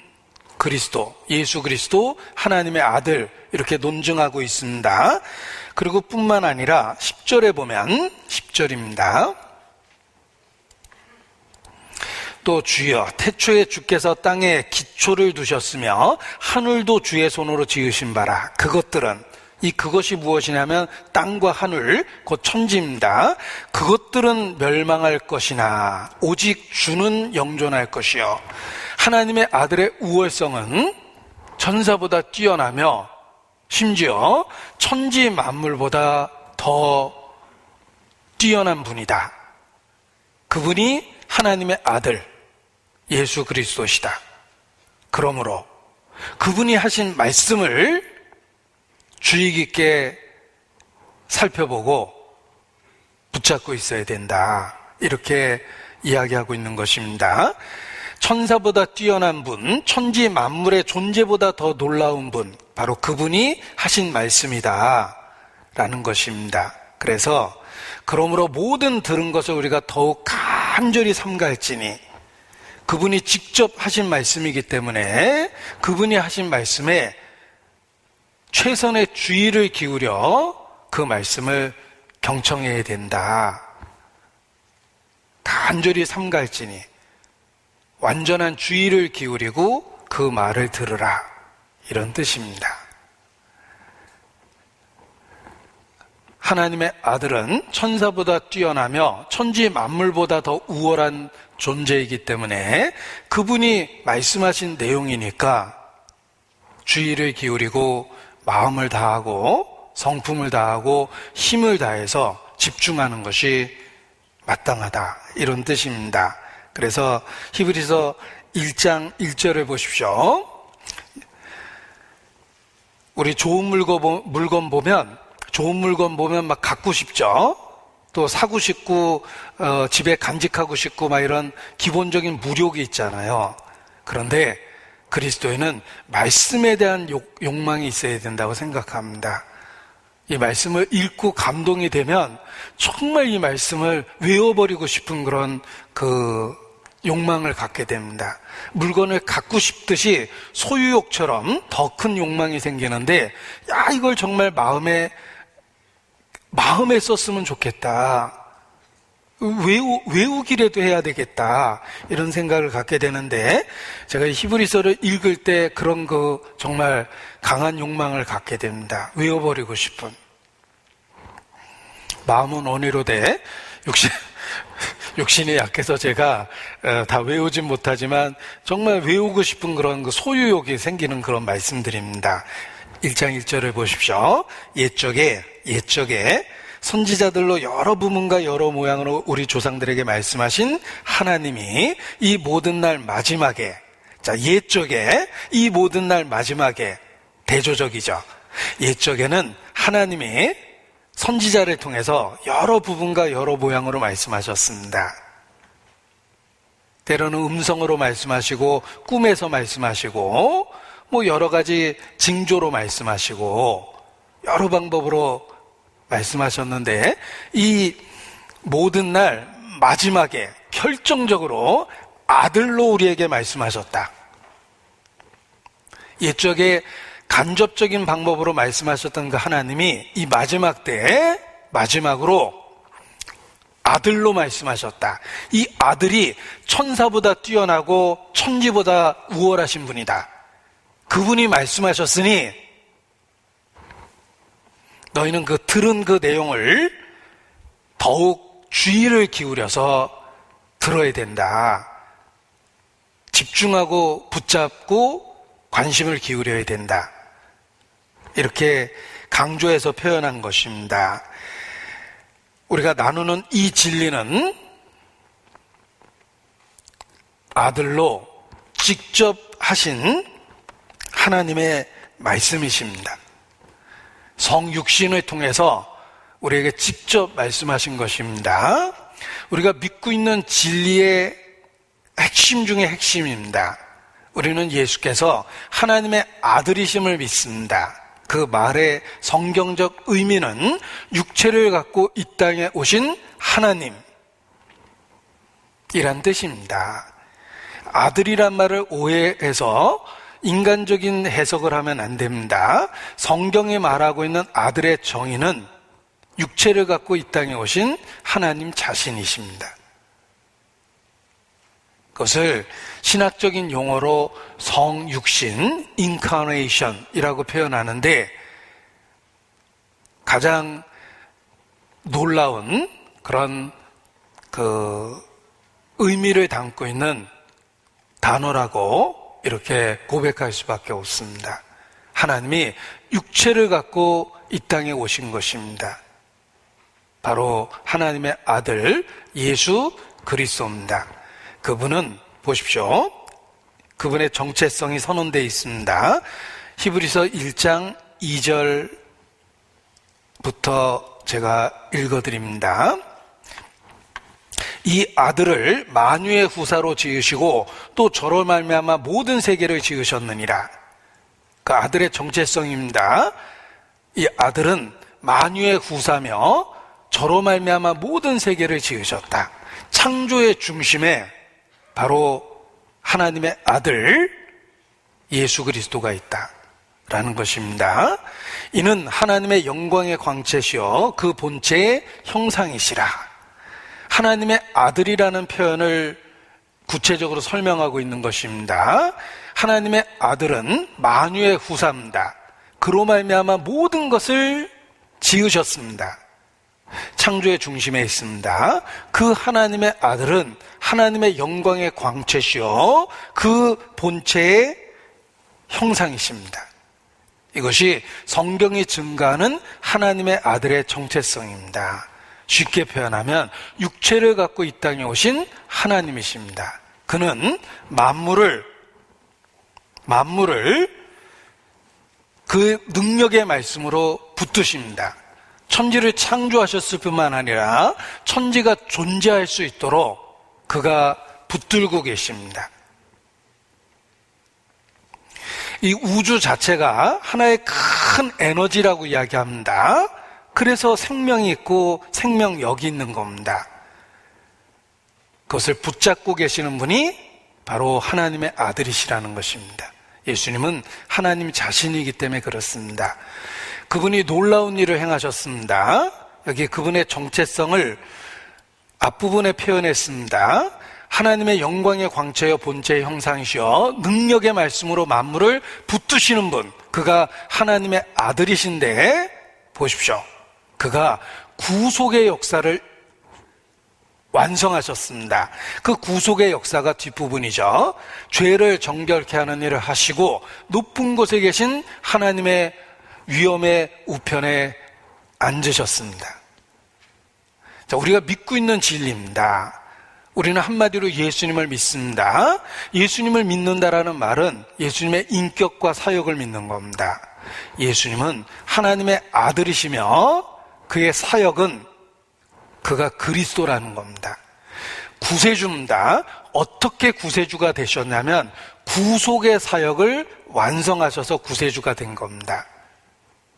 그리스도, 예수 그리스도 하나님의 아들 이렇게 논증하고 있습니다. 그리고 뿐만 아니라 10절에 보면 10절입니다. 또 주여 태초에 주께서 땅에 기초를 두셨으며 하늘도 주의 손으로 지으신 바라. 그것이 무엇이냐면 땅과 하늘, 곧 천지입니다. 그것들은 멸망할 것이나 오직 주는 영존할 것이요. 하나님의 아들의 우월성은 천사보다 뛰어나며 심지어 천지 만물보다 더 뛰어난 분이다. 그분이 하나님의 아들 예수 그리스도시다. 그러므로 그분이 하신 말씀을 주의 깊게 살펴보고 붙잡고 있어야 된다. 이렇게 이야기하고 있는 것입니다. 천사보다 뛰어난 분, 천지 만물의 존재보다 더 놀라운 분, 바로 그분이 하신 말씀이다 라는 것입니다. 그래서 그러므로 모든 들은 것을 우리가 더욱 간절히 삼갈지니, 그분이 직접 하신 말씀이기 때문에 그분이 하신 말씀에 최선의 주의를 기울여 그 말씀을 경청해야 된다 간절히 삼갈지니 완전한 주의를 기울이고 그 말을 들으라, 이런 뜻입니다. 하나님의 아들은 천사보다 뛰어나며 천지 만물보다 더 우월한 존재이기 때문에 그분이 말씀하신 내용이니까 주의를 기울이고 마음을 다하고 성품을 다하고 힘을 다해서 집중하는 것이 마땅하다, 이런 뜻입니다. 그래서 히브리서 1장 1절을 보십시오. 우리 좋은 물건 보면 막 갖고 싶죠. 또 사고 싶고 집에 간직하고 싶고 막 이런 기본적인 물욕이 있잖아요. 그런데 그리스도인은 말씀에 대한 욕망이 있어야 된다고 생각합니다. 이 말씀을 읽고 감동이 되면 정말 이 말씀을 외워버리고 싶은 그런 욕망을 갖게 됩니다. 물건을 갖고 싶듯이 소유욕처럼 더 큰 욕망이 생기는데, 이걸 정말 마음에 썼으면 좋겠다, 외우기라도 해야 되겠다, 이런 생각을 갖게 되는데, 제가 히브리서를 읽을 때 그런 정말 강한 욕망을 갖게 됩니다. 외워버리고 싶은. 마음은 원이로되 욕심이 약해서 제가 다 외우진 못하지만 정말 외우고 싶은 그런 소유욕이 생기는 그런 말씀들입니다. 1장 1절을 보십시오. 옛적에 선지자들로 여러 부문과 여러 모양으로 우리 조상들에게 말씀하신 하나님이 이 모든 날 마지막에, 옛적에 이 모든 날 마지막에, 대조적이죠. 옛적에는 하나님이 선지자를 통해서 여러 부분과 여러 모양으로 말씀하셨습니다. 때로는 음성으로 말씀하시고 꿈에서 말씀하시고 여러 가지 징조로 말씀하시고 여러 방법으로 말씀하셨는데, 이 모든 날 마지막에 결정적으로 아들로 우리에게 말씀하셨다. 옛적에 간접적인 방법으로 말씀하셨던 그 하나님이 이 마지막 때에 마지막으로 아들로 말씀하셨다. 이 아들이 천사보다 뛰어나고 천지보다 우월하신 분이다. 그분이 말씀하셨으니 너희는 들은 그 내용을 더욱 주의를 기울여서 들어야 된다. 집중하고 붙잡고 관심을 기울여야 된다. 이렇게 강조해서 표현한 것입니다. 우리가 나누는 이 진리는 아들로 직접 하신 하나님의 말씀이십니다. 성육신을 통해서 우리에게 직접 말씀하신 것입니다. 우리가 믿고 있는 진리의 핵심 중에 핵심입니다. 우리는 예수께서 하나님의 아들이심을 믿습니다. 그 말의 성경적 의미는 육체를 갖고 이 땅에 오신 하나님이란 뜻입니다. 아들이란 말을 오해해서 인간적인 해석을 하면 안 됩니다. 성경이 말하고 있는 아들의 정의는 육체를 갖고 이 땅에 오신 하나님 자신이십니다. 그것을 신학적인 용어로 성육신, 인카네이션이라고 표현하는데, 가장 놀라운 그런 의미를 담고 있는 단어라고 이렇게 고백할 수밖에 없습니다. 하나님이 육체를 갖고 이 땅에 오신 것입니다. 바로 하나님의 아들 예수 그리스도입니다. 그분은 보십시오. 그분의 정체성이 선언되어 있습니다. 히브리서 1장 2절부터 제가 읽어드립니다. 이 아들을 만유의 후사로 지으시고 또 저로 말미암아 모든 세계를 지으셨느니라. 그 아들의 정체성입니다. 이 아들은 만유의 후사며 저로 말미암아 모든 세계를 지으셨다. 창조의 중심에 바로 하나님의 아들 예수 그리스도가 있다라는 것입니다. 이는 하나님의 영광의 광채시여 그 본체의 형상이시라. 하나님의 아들이라는 표현을 구체적으로 설명하고 있는 것입니다. 하나님의 아들은 만유의 후사입니다. 그로 말미암아 모든 것을 지으셨습니다. 창조의 중심에 있습니다. 그 하나님의 아들은 하나님의 영광의 광채시요 그 본체의 형상이십니다. 이것이 성경이 증가하는 하나님의 아들의 정체성입니다. 쉽게 표현하면 육체를 갖고 이 땅에 오신 하나님이십니다. 그는 만물을 그 능력의 말씀으로 붙드십니다. 천지를 창조하셨을 뿐만 아니라 천지가 존재할 수 있도록 그가 붙들고 계십니다. 이 우주 자체가 하나의 큰 에너지라고 이야기합니다. 그래서 생명이 있고 생명력이 있는 겁니다. 그것을 붙잡고 계시는 분이 바로 하나님의 아들이시라는 것입니다. 예수님은 하나님 자신이기 때문에 그렇습니다. 그분이 놀라운 일을 행하셨습니다. 여기 그분의 정체성을 앞부분에 표현했습니다. 하나님의 영광의 광채여 본체의 형상이시여 능력의 말씀으로 만물을 붙드시는 분, 그가 하나님의 아들이신데 보십시오. 그가 구속의 역사를 완성하셨습니다. 그 구속의 역사가 뒷부분이죠. 죄를 정결케 하는 일을 하시고 높은 곳에 계신 하나님의 위엄의 우편에 앉으셨습니다. 자, 우리가 믿고 있는 진리입니다. 우리는 한마디로 예수님을 믿습니다. 예수님을 믿는다라는 말은 예수님의 인격과 사역을 믿는 겁니다. 예수님은 하나님의 아들이시며 그의 사역은 그가 그리스도라는 겁니다. 구세주입니다. 어떻게 구세주가 되셨냐면 구속의 사역을 완성하셔서 구세주가 된 겁니다.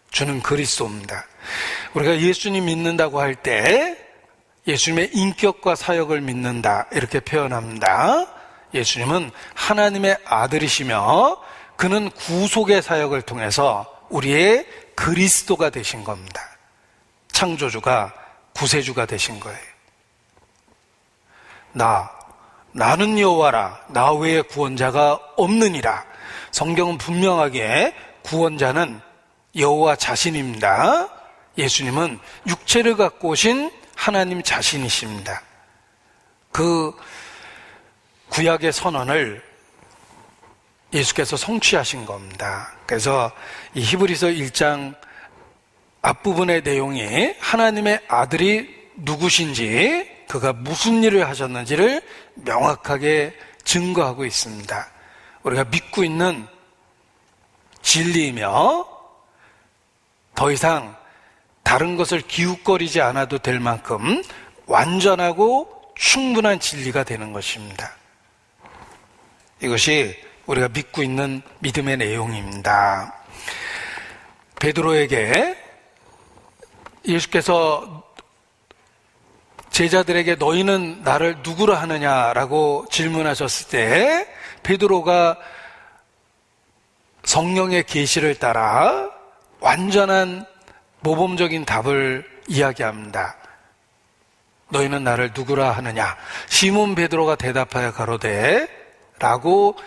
주는 그리스도입니다. 우리가 예수님 믿는다고 할 때 예수님의 인격과 사역을 믿는다 이렇게 표현합니다. 예수님은 하나님의 아들이시며 그는 구속의 사역을 통해서 우리의 그리스도가 되신 겁니다. 창조주가 구세주가 되신 거예요. 나는 여호와라 나 외에 구원자가 없느니라. 성경은 분명하게 구원자는 여호와 자신입니다. 예수님은 육체를 갖고 오신 하나님 자신이십니다. 그 구약의 선언을 예수께서 성취하신 겁니다. 그래서 이 히브리서 1장 앞부분의 내용이 하나님의 아들이 누구신지 그가 무슨 일을 하셨는지를 명확하게 증거하고 있습니다. 우리가 믿고 있는 진리이며 더 이상 다른 것을 기웃거리지 않아도 될 만큼 완전하고 충분한 진리가 되는 것입니다. 이것이 우리가 믿고 있는 믿음의 내용입니다. 베드로에게 예수께서 제자들에게 너희는 나를 누구라 하느냐라고 질문하셨을 때 베드로가 성령의 계시를 따라 완전한 모범적인 답을 이야기합니다. 너희는 나를 누구라 하느냐? 시몬 베드로가 대답하여 가로되 라고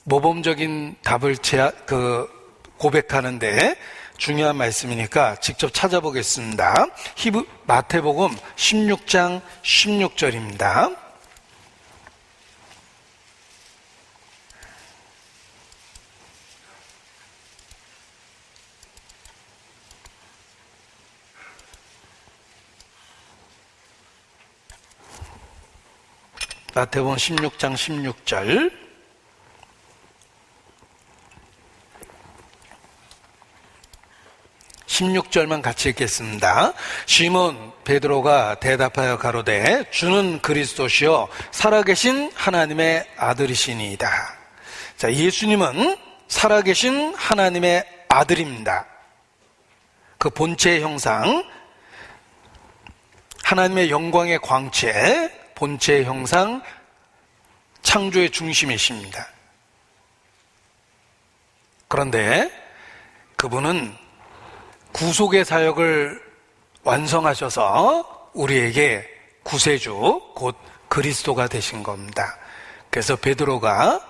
모범적인 답을 고백하는데 중요한 말씀이니까 직접 찾아보겠습니다. 마태복음 16장 16절입니다. 마태복음 16장 16절 16절만 같이 읽겠습니다. 시몬 베드로가 대답하여 가로되 주는 그리스도시요 살아계신 하나님의 아들이시니이다. 자, 예수님은 살아계신 하나님의 아들입니다. 그 본체의 형상, 하나님의 영광의 광채, 본체의 형상, 창조의 중심이십니다. 그런데 그분은 구속의 사역을 완성하셔서 우리에게 구세주, 곧 그리스도가 되신 겁니다. 그래서 베드로가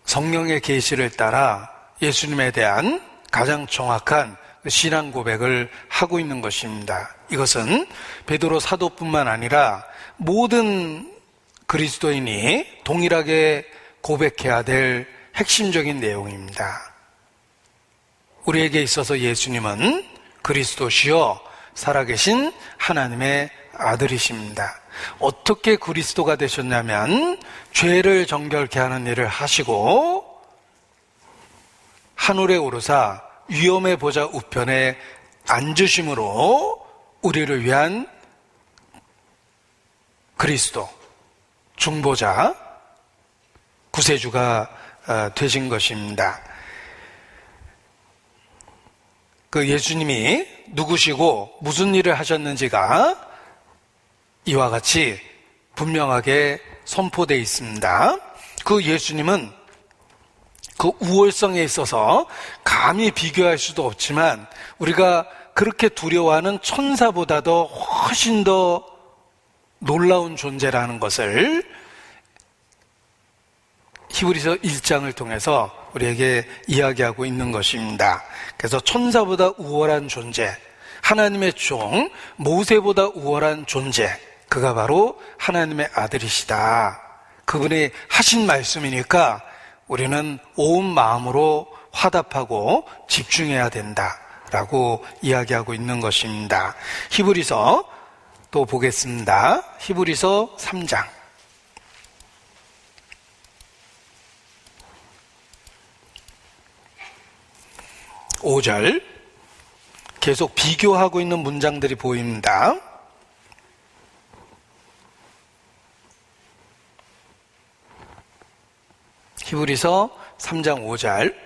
성령의 계시를 따라 예수님에 대한 가장 정확한 신앙 고백을 하고 있는 것입니다. 이것은 베드로 사도뿐만 아니라 모든 그리스도인이 동일하게 고백해야 될 핵심적인 내용입니다. 우리에게 있어서 예수님은 그리스도시요 살아계신 하나님의 아들이십니다. 어떻게 그리스도가 되셨냐면 죄를 정결케 하는 일을 하시고 하늘에 오르사 위엄의 보좌 우편에 앉으심으로 우리를 위한 그리스도, 중보자, 구세주가 되신 것입니다. 그 예수님이 누구시고 무슨 일을 하셨는지가 이와 같이 분명하게 선포되어 있습니다. 그 예수님은 그 우월성에 있어서 감히 비교할 수도 없지만 우리가 그렇게 두려워하는 천사보다도 훨씬 더 놀라운 존재라는 것을 히브리서 1장을 통해서 우리에게 이야기하고 있는 것입니다. 그래서 천사보다 우월한 존재, 하나님의 종, 모세보다 우월한 존재, 그가 바로 하나님의 아들이시다. 그분이 하신 말씀이니까 우리는 온 마음으로 화답하고 집중해야 된다라고 이야기하고 있는 것입니다. 히브리서 또 보겠습니다. 히브리서 3장 5절 계속 비교하고 있는 문장들이 보입니다. 히브리서 3장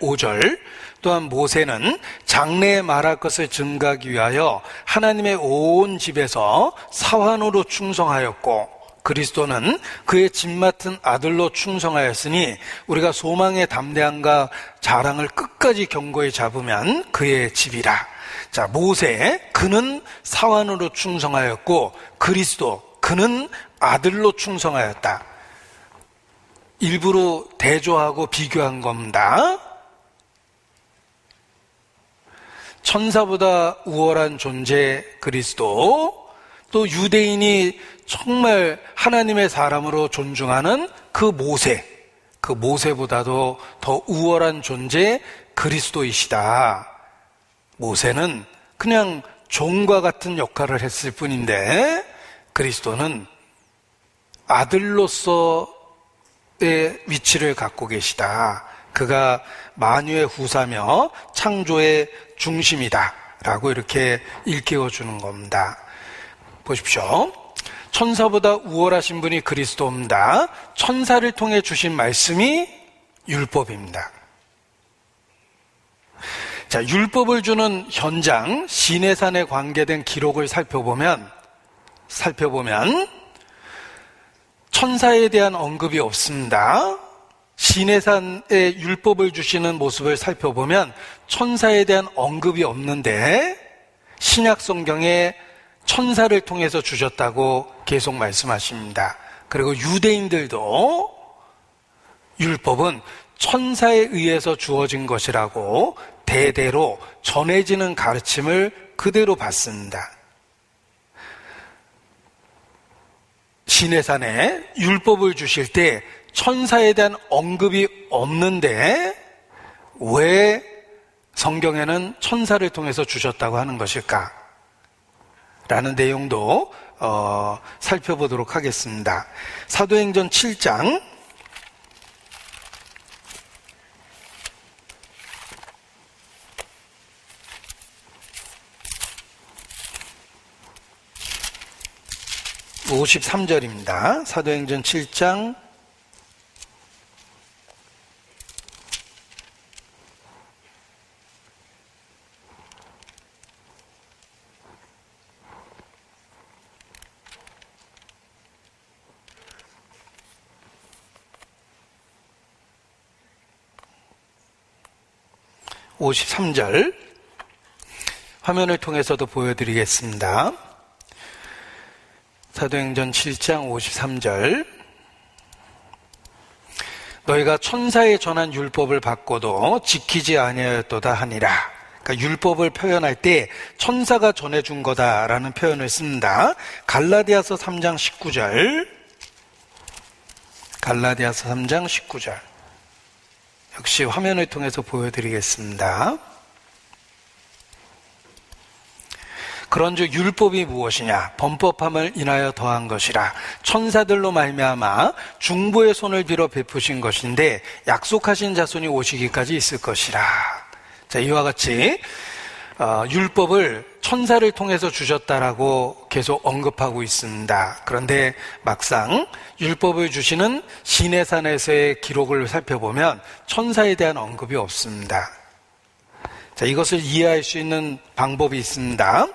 5절 또한 모세는 장래에 말할 것을 증거하기 위하여 하나님의 온 집에서 사환으로 충성하였고 그리스도는 그의 집 맡은 아들로 충성하였으니 우리가 소망의 담대함과 자랑을 끝까지 견고히 잡으면 그의 집이라. 자, 모세, 그는 사환으로 충성하였고 그리스도, 그는 아들로 충성하였다. 일부러 대조하고 비교한 겁니다. 천사보다 우월한 존재 그리스도, 또 유대인이 정말 하나님의 사람으로 존중하는 그 모세보다도 더 우월한 존재 그리스도이시다. 모세는 그냥 종과 같은 역할을 했을 뿐인데 그리스도는 아들로서의 위치를 갖고 계시다. 그가 만유의 후사며 창조의 중심이다 라고 이렇게 일깨워주는 겁니다. 보십시오. 천사보다 우월하신 분이 그리스도입니다. 천사를 통해 주신 말씀이 율법입니다. 자, 율법을 주는 현장, 시내산에 관계된 기록을 살펴보면 천사에 대한 언급이 없습니다. 시내산에 율법을 주시는 모습을 살펴보면 천사에 대한 언급이 없는데 신약 성경에 천사를 통해서 주셨다고 계속 말씀하십니다. 그리고 유대인들도 율법은 천사에 의해서 주어진 것이라고 대대로 전해지는 가르침을 그대로 받습니다. 시내산에 율법을 주실 때 천사에 대한 언급이 없는데 왜 성경에는 천사를 통해서 주셨다고 하는 것일까? 라는 내용도 살펴보도록 하겠습니다. 사도행전 7장 53절입니다. 사도행전 7장 53절 화면을 통해서도 보여드리겠습니다. 사도행전 7장 53절. 너희가 천사에 전한 율법을 받고도 지키지 아니하였도다 하니라. 그러니까 율법을 표현할 때 천사가 전해준 거다라는 표현을 씁니다. 갈라디아서 3장 19절. 갈라디아서 3장 19절. 역시 화면을 통해서 보여드리겠습니다. 그런즉 율법이 무엇이냐? 범법함을 인하여 더한 것이라. 천사들로 말미암아 중보의 손을 빌어 베푸신 것인데 약속하신 자손이 오시기까지 있을 것이라. 자, 이와 같이 율법을 천사를 통해서 주셨다라고 계속 언급하고 있습니다. 그런데 막상 율법을 주시는 시내산에서의 기록을 살펴보면 천사에 대한 언급이 없습니다. 자, 이것을 이해할 수 있는 방법이 있습니다.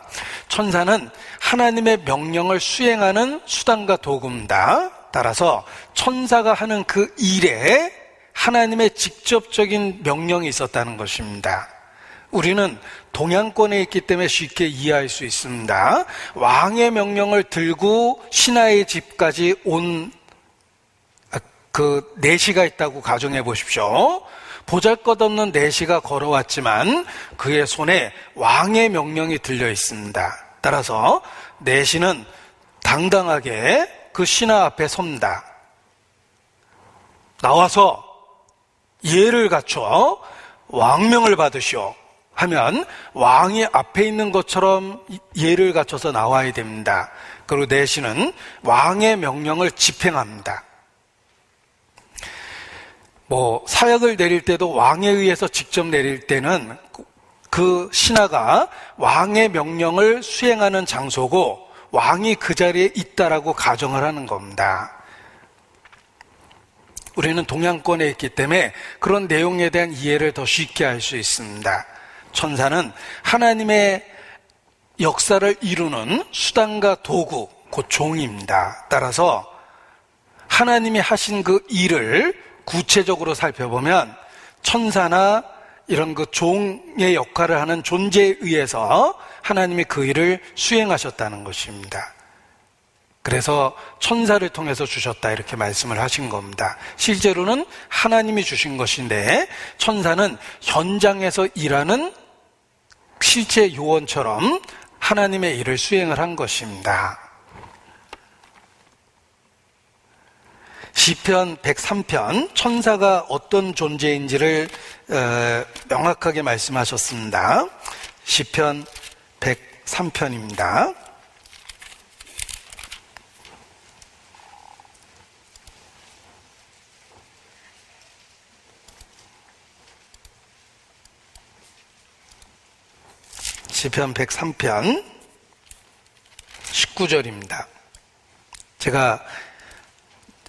천사는 하나님의 명령을 수행하는 수단과 도구입니다. 따라서 천사가 하는 그 일에 하나님의 직접적인 명령이 있었다는 것입니다. 우리는 동양권에 있기 때문에 쉽게 이해할 수 있습니다. 왕의 명령을 들고 신하의 집까지 온 그 내시가 있다고 가정해 보십시오. 보잘것없는 내시가 걸어왔지만 그의 손에 왕의 명령이 들려 있습니다. 따라서 내시는 당당하게 그 신하 앞에 섭니다. 나와서 예를 갖춰 왕명을 받으시오 하면 왕이 앞에 있는 것처럼 예를 갖춰서 나와야 됩니다. 그리고 내시는 왕의 명령을 집행합니다. 사약을 내릴 때도 왕에 의해서 직접 내릴 때는 그 신하가 왕의 명령을 수행하는 장소고 왕이 그 자리에 있다라고 가정을 하는 겁니다. 우리는 동양권에 있기 때문에 그런 내용에 대한 이해를 더 쉽게 할 수 있습니다. 천사는 하나님의 역사를 이루는 수단과 도구, 곧 종입니다. 따라서 하나님이 하신 그 일을 구체적으로 살펴보면 천사나 이런 그 종의 역할을 하는 존재에 의해서 하나님이 그 일을 수행하셨다는 것입니다. 그래서 천사를 통해서 주셨다 이렇게 말씀을 하신 겁니다. 실제로는 하나님이 주신 것인데 천사는 현장에서 일하는 실제 요원처럼 하나님의 일을 수행을 한 것입니다. 시편 103편 천사가 어떤 존재인지를 명확하게 말씀하셨습니다. 시편 103편입니다. 시편 103편 19절입니다. 제가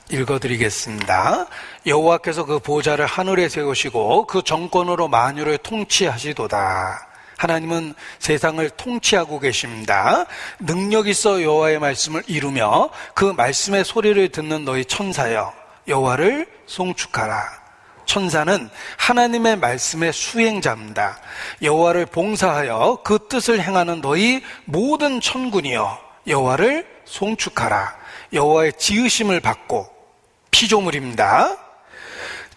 읽어드리겠습니다. 여호와께서 그 보좌를 하늘에 세우시고 그 정권으로 만유를 통치하시도다. 하나님은 세상을 통치하고 계십니다. 능력 있어 여호와의 말씀을 이루며 그 말씀의 소리를 듣는 너희 천사여 여호와를 송축하라. 천사는 하나님의 말씀의 수행자입니다. 여호와를 봉사하여 그 뜻을 행하는 너희 모든 천군이여 여호와를 송축하라. 여호와의 지으심을 받고 피조물입니다.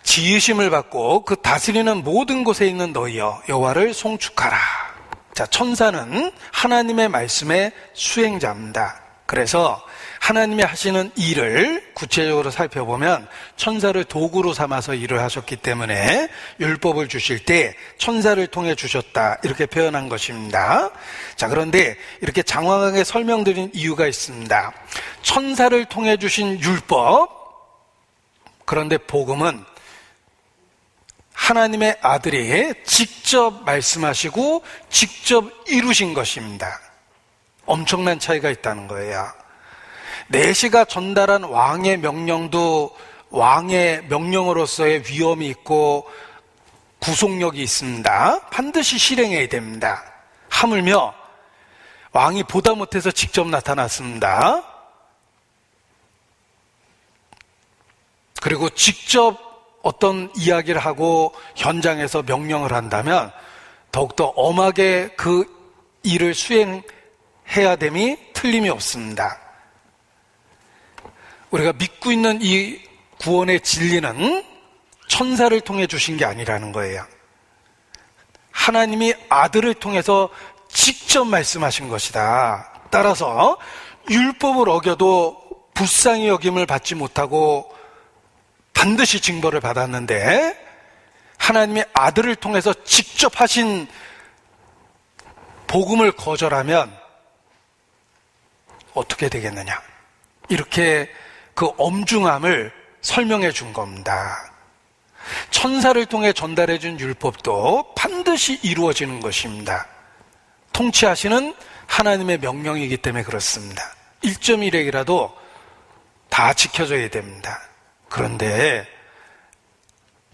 지으심을 받고 그 다스리는 모든 곳에 있는 너희여 여호와를 송축하라. 자, 천사는 하나님의 말씀의 수행자입니다. 그래서 하나님이 하시는 일을 구체적으로 살펴보면 천사를 도구로 삼아서 일을 하셨기 때문에 율법을 주실 때 천사를 통해 주셨다 이렇게 표현한 것입니다. 자, 그런데 이렇게 장황하게 설명드린 이유가 있습니다. 천사를 통해 주신 율법, 그런데 복음은 하나님의 아들이 직접 말씀하시고 직접 이루신 것입니다. 엄청난 차이가 있다는 거예요. 내시가 전달한 왕의 명령도 왕의 명령으로서의 위엄이 있고 구속력이 있습니다. 반드시 실행해야 됩니다. 하물며 왕이 보다 못해서 직접 나타났습니다. 그리고 직접 어떤 이야기를 하고 현장에서 명령을 한다면 더욱더 엄하게 그 일을 수행해야 됨이 틀림이 없습니다. 우리가 믿고 있는 이 구원의 진리는 천사를 통해 주신 게 아니라는 거예요. 하나님이 아들을 통해서 직접 말씀하신 것이다. 따라서 율법을 어겨도 불쌍히 여김을 받지 못하고 반드시 징벌을 받았는데, 하나님의 아들을 통해서 직접 하신 복음을 거절하면 어떻게 되겠느냐, 이렇게 그 엄중함을 설명해 준 겁니다. 천사를 통해 전달해 준 율법도 반드시 이루어지는 것입니다. 통치하시는 하나님의 명령이기 때문에 그렇습니다. 1.1핵이라도 다 지켜져야 됩니다. 그런데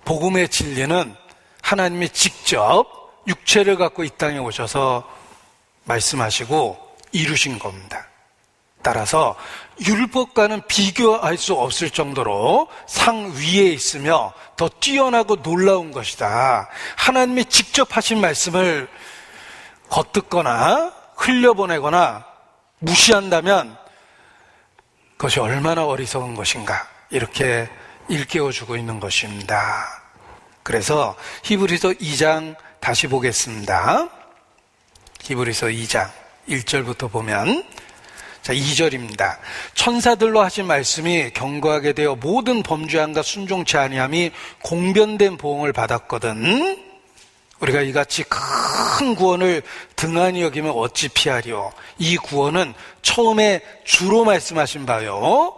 복음의 진리는 하나님이 직접 육체를 갖고 이 땅에 오셔서 말씀하시고 이루신 겁니다. 따라서 율법과는 비교할 수 없을 정도로 상위에 있으며 더 뛰어나고 놀라운 것이다. 하나님이 직접 하신 말씀을 겉듣거나 흘려보내거나 무시한다면 그것이 얼마나 어리석은 것인가, 이렇게 일깨워주고 있는 것입니다. 그래서 히브리서 2장 다시 보겠습니다. 히브리서 2장 1절부터 보면, 자, 2절입니다. 천사들로 하신 말씀이 견고하게 되어 모든 범죄함과 순종치 아니함이 공변된 보응을 받았거든. 우리가 이같이 큰 구원을 등한히 여기면 어찌 피하리요. 이 구원은 처음에 주로 말씀하신 바요,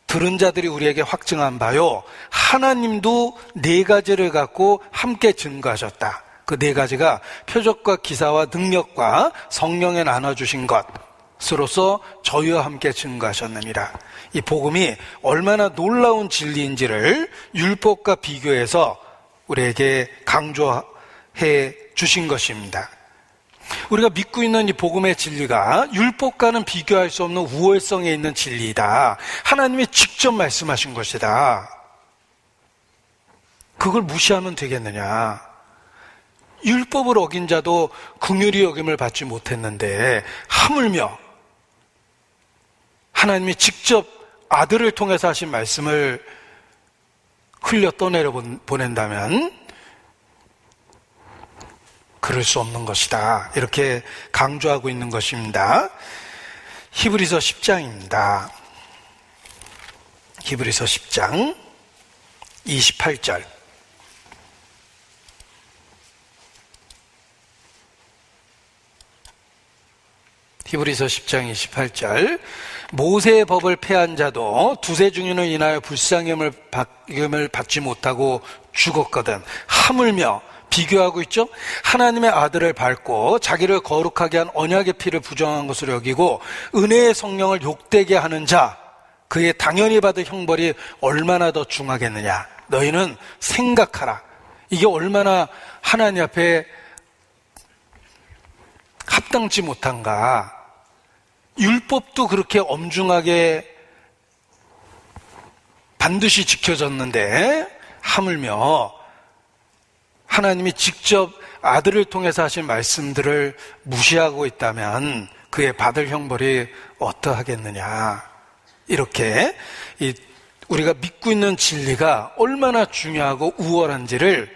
들은 자들이 우리에게 확증한 바요, 하나님도 네 가지를 갖고 함께 증거하셨다. 그 네 가지가 표적과 기사와 능력과 성령에 나눠주신 것으로서 저희와 함께 증거하셨느니라. 이 복음이 얼마나 놀라운 진리인지를 율법과 비교해서 우리에게 강조해 주신 것입니다. 우리가 믿고 있는 이 복음의 진리가 율법과는 비교할 수 없는 우월성에 있는 진리이다. 하나님이 직접 말씀하신 것이다. 그걸 무시하면 되겠느냐. 율법을 어긴 자도 긍휼히 여김을 받지 못했는데 하물며 하나님이 직접 아들을 통해서 하신 말씀을 흘려 떠내려 보낸다면 그럴 수 없는 것이다. 이렇게 강조하고 있는 것입니다. 히브리서 10장입니다. 히브리서 10장 28절. 히브리서 10장 28절. 모세의 법을 폐한 자도 두세 증인을 인하여 불쌍함을 받지 못하고 죽었거든. 하물며, 비교하고 있죠? 하나님의 아들을 밟고 자기를 거룩하게 한 언약의 피를 부정한 것으로 여기고 은혜의 성령을 욕되게 하는 자, 그의 당연히 받을 형벌이 얼마나 더 중하겠느냐. 너희는 생각하라. 이게 얼마나 하나님 앞에 합당치 못한가. 율법도 그렇게 엄중하게 반드시 지켜졌는데 하물며 하나님이 직접 아들을 통해서 하신 말씀들을 무시하고 있다면 그의 받을 형벌이 어떠하겠느냐. 이렇게 우리가 믿고 있는 진리가 얼마나 중요하고 우월한지를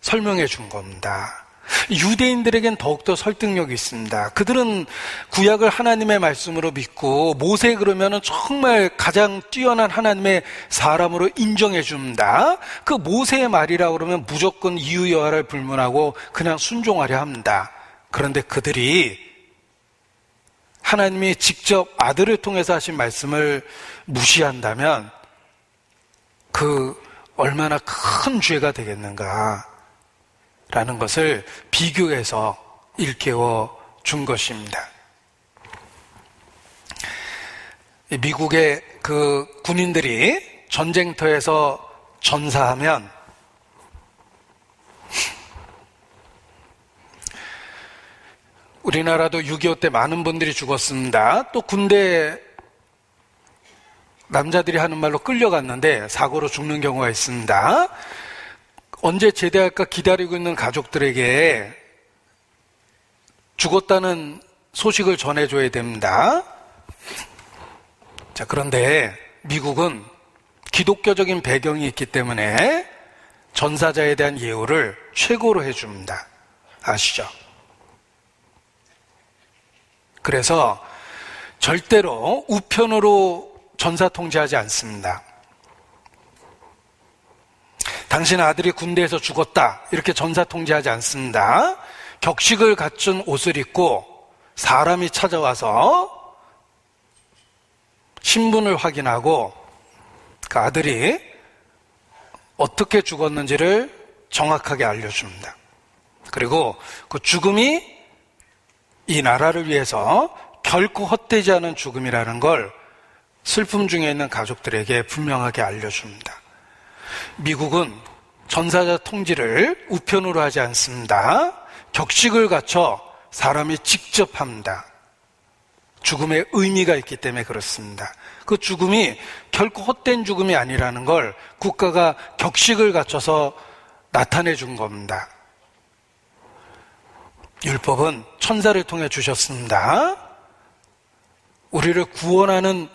설명해 준 겁니다. 유대인들에겐 더욱더 설득력이 있습니다. 그들은 구약을 하나님의 말씀으로 믿고 모세 그러면은 정말 가장 뛰어난 하나님의 사람으로 인정해 줍니다. 그 모세의 말이라 그러면 무조건 이유 여하를 불문하고 그냥 순종하려 합니다. 그런데 그들이 하나님이 직접 아들을 통해서 하신 말씀을 무시한다면 그 얼마나 큰 죄가 되겠는가 라는 것을 비교해서 일깨워 준 것입니다. 미국의 그 군인들이 전쟁터에서 전사하면 우리나라도 6.25 때 많은 분들이 죽었습니다. 또 군대 남자들이 하는 말로 끌려갔는데 사고로 죽는 경우가 있습니다. 언제 제대할까 기다리고 있는 가족들에게 죽었다는 소식을 전해줘야 됩니다. 자, 그런데 미국은 기독교적인 배경이 있기 때문에 전사자에 대한 예우를 최고로 해줍니다. 아시죠? 그래서 절대로 우편으로 전사 통지하지 않습니다. 당신 아들이 군대에서 죽었다 이렇게 전사 통지하지 않습니다. 격식을 갖춘 옷을 입고 사람이 찾아와서 신분을 확인하고 그 아들이 어떻게 죽었는지를 정확하게 알려줍니다. 그리고 그 죽음이 이 나라를 위해서 결코 헛되지 않은 죽음이라는 걸 슬픔 중에 있는 가족들에게 분명하게 알려줍니다. 미국은 전사자 통지를 우편으로 하지 않습니다. 격식을 갖춰 사람이 직접 합니다. 죽음의 의미가 있기 때문에 그렇습니다. 그 죽음이 결코 헛된 죽음이 아니라는 걸 국가가 격식을 갖춰서 나타내 준 겁니다. 율법은 천사를 통해 주셨습니다. 우리를 구원하는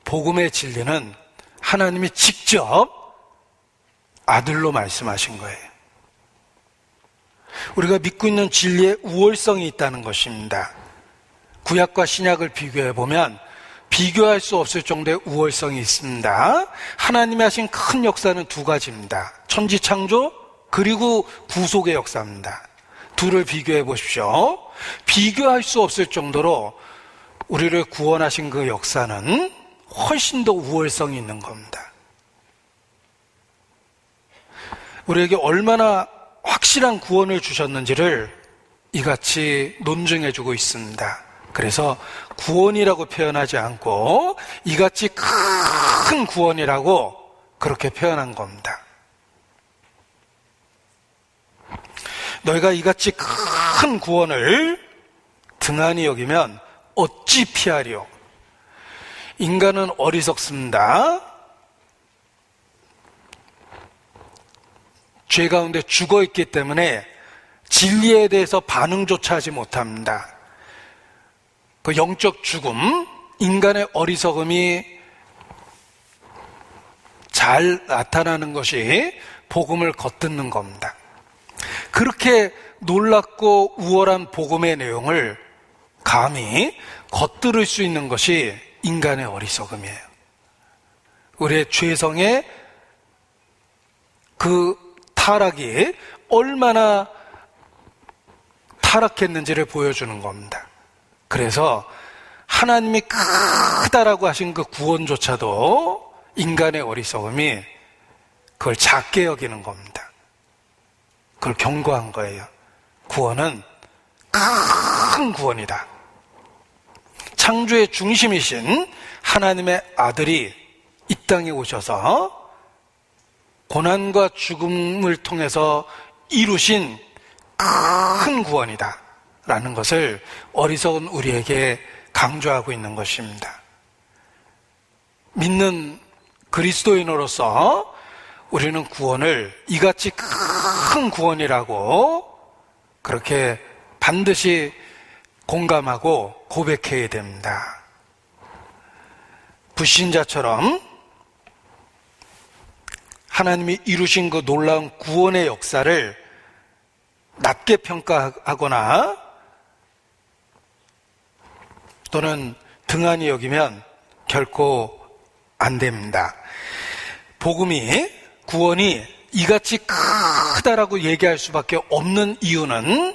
복음의 진리는 하나님이 직접 아들로 말씀하신 거예요. 우리가 믿고 있는 진리에 우월성이 있다는 것입니다. 구약과 신약을 비교해 보면 비교할 수 없을 정도의 우월성이 있습니다. 하나님이 하신 큰 역사는 두 가지입니다. 천지창조 그리고 구속의 역사입니다. 둘을 비교해 보십시오. 비교할 수 없을 정도로 우리를 구원하신 그 역사는 훨씬 더 우월성이 있는 겁니다. 우리에게 얼마나 확실한 구원을 주셨는지를 이같이 논증해주고 있습니다. 그래서 구원이라고 표현하지 않고 이같이 큰 구원이라고 그렇게 표현한 겁니다. 너희가 이같이 큰 구원을 등한히 여기면 어찌 피하리요? 인간은 어리석습니다. 죄 가운데 죽어 있기 때문에 진리에 대해서 반응조차 하지 못합니다. 그 영적 죽음, 인간의 어리석음이 잘 나타나는 것이 복음을 겉듣는 겁니다. 그렇게 놀랍고 우월한 복음의 내용을 감히 겉들을 수 있는 것이 인간의 어리석음이에요. 우리의 죄성의 그 타락이 얼마나 타락했는지를 보여주는 겁니다. 그래서 하나님이 크다라고 하신 그 구원조차도 인간의 어리석음이 그걸 작게 여기는 겁니다. 그걸 경고한 거예요. 구원은 큰 구원이다. 창조의 중심이신 하나님의 아들이 이 땅에 오셔서 고난과 죽음을 통해서 이루신 큰 구원이다 라는 것을 어리석은 우리에게 강조하고 있는 것입니다. 믿는 그리스도인으로서 우리는 구원을 이같이 큰 구원이라고 그렇게 반드시 공감하고 고백해야 됩니다. 불신자처럼 하나님이 이루신 그 놀라운 구원의 역사를 낮게 평가하거나 또는 등한히 여기면 결코 안 됩니다. 복음이, 구원이 이같이 크다라고 얘기할 수밖에 없는 이유는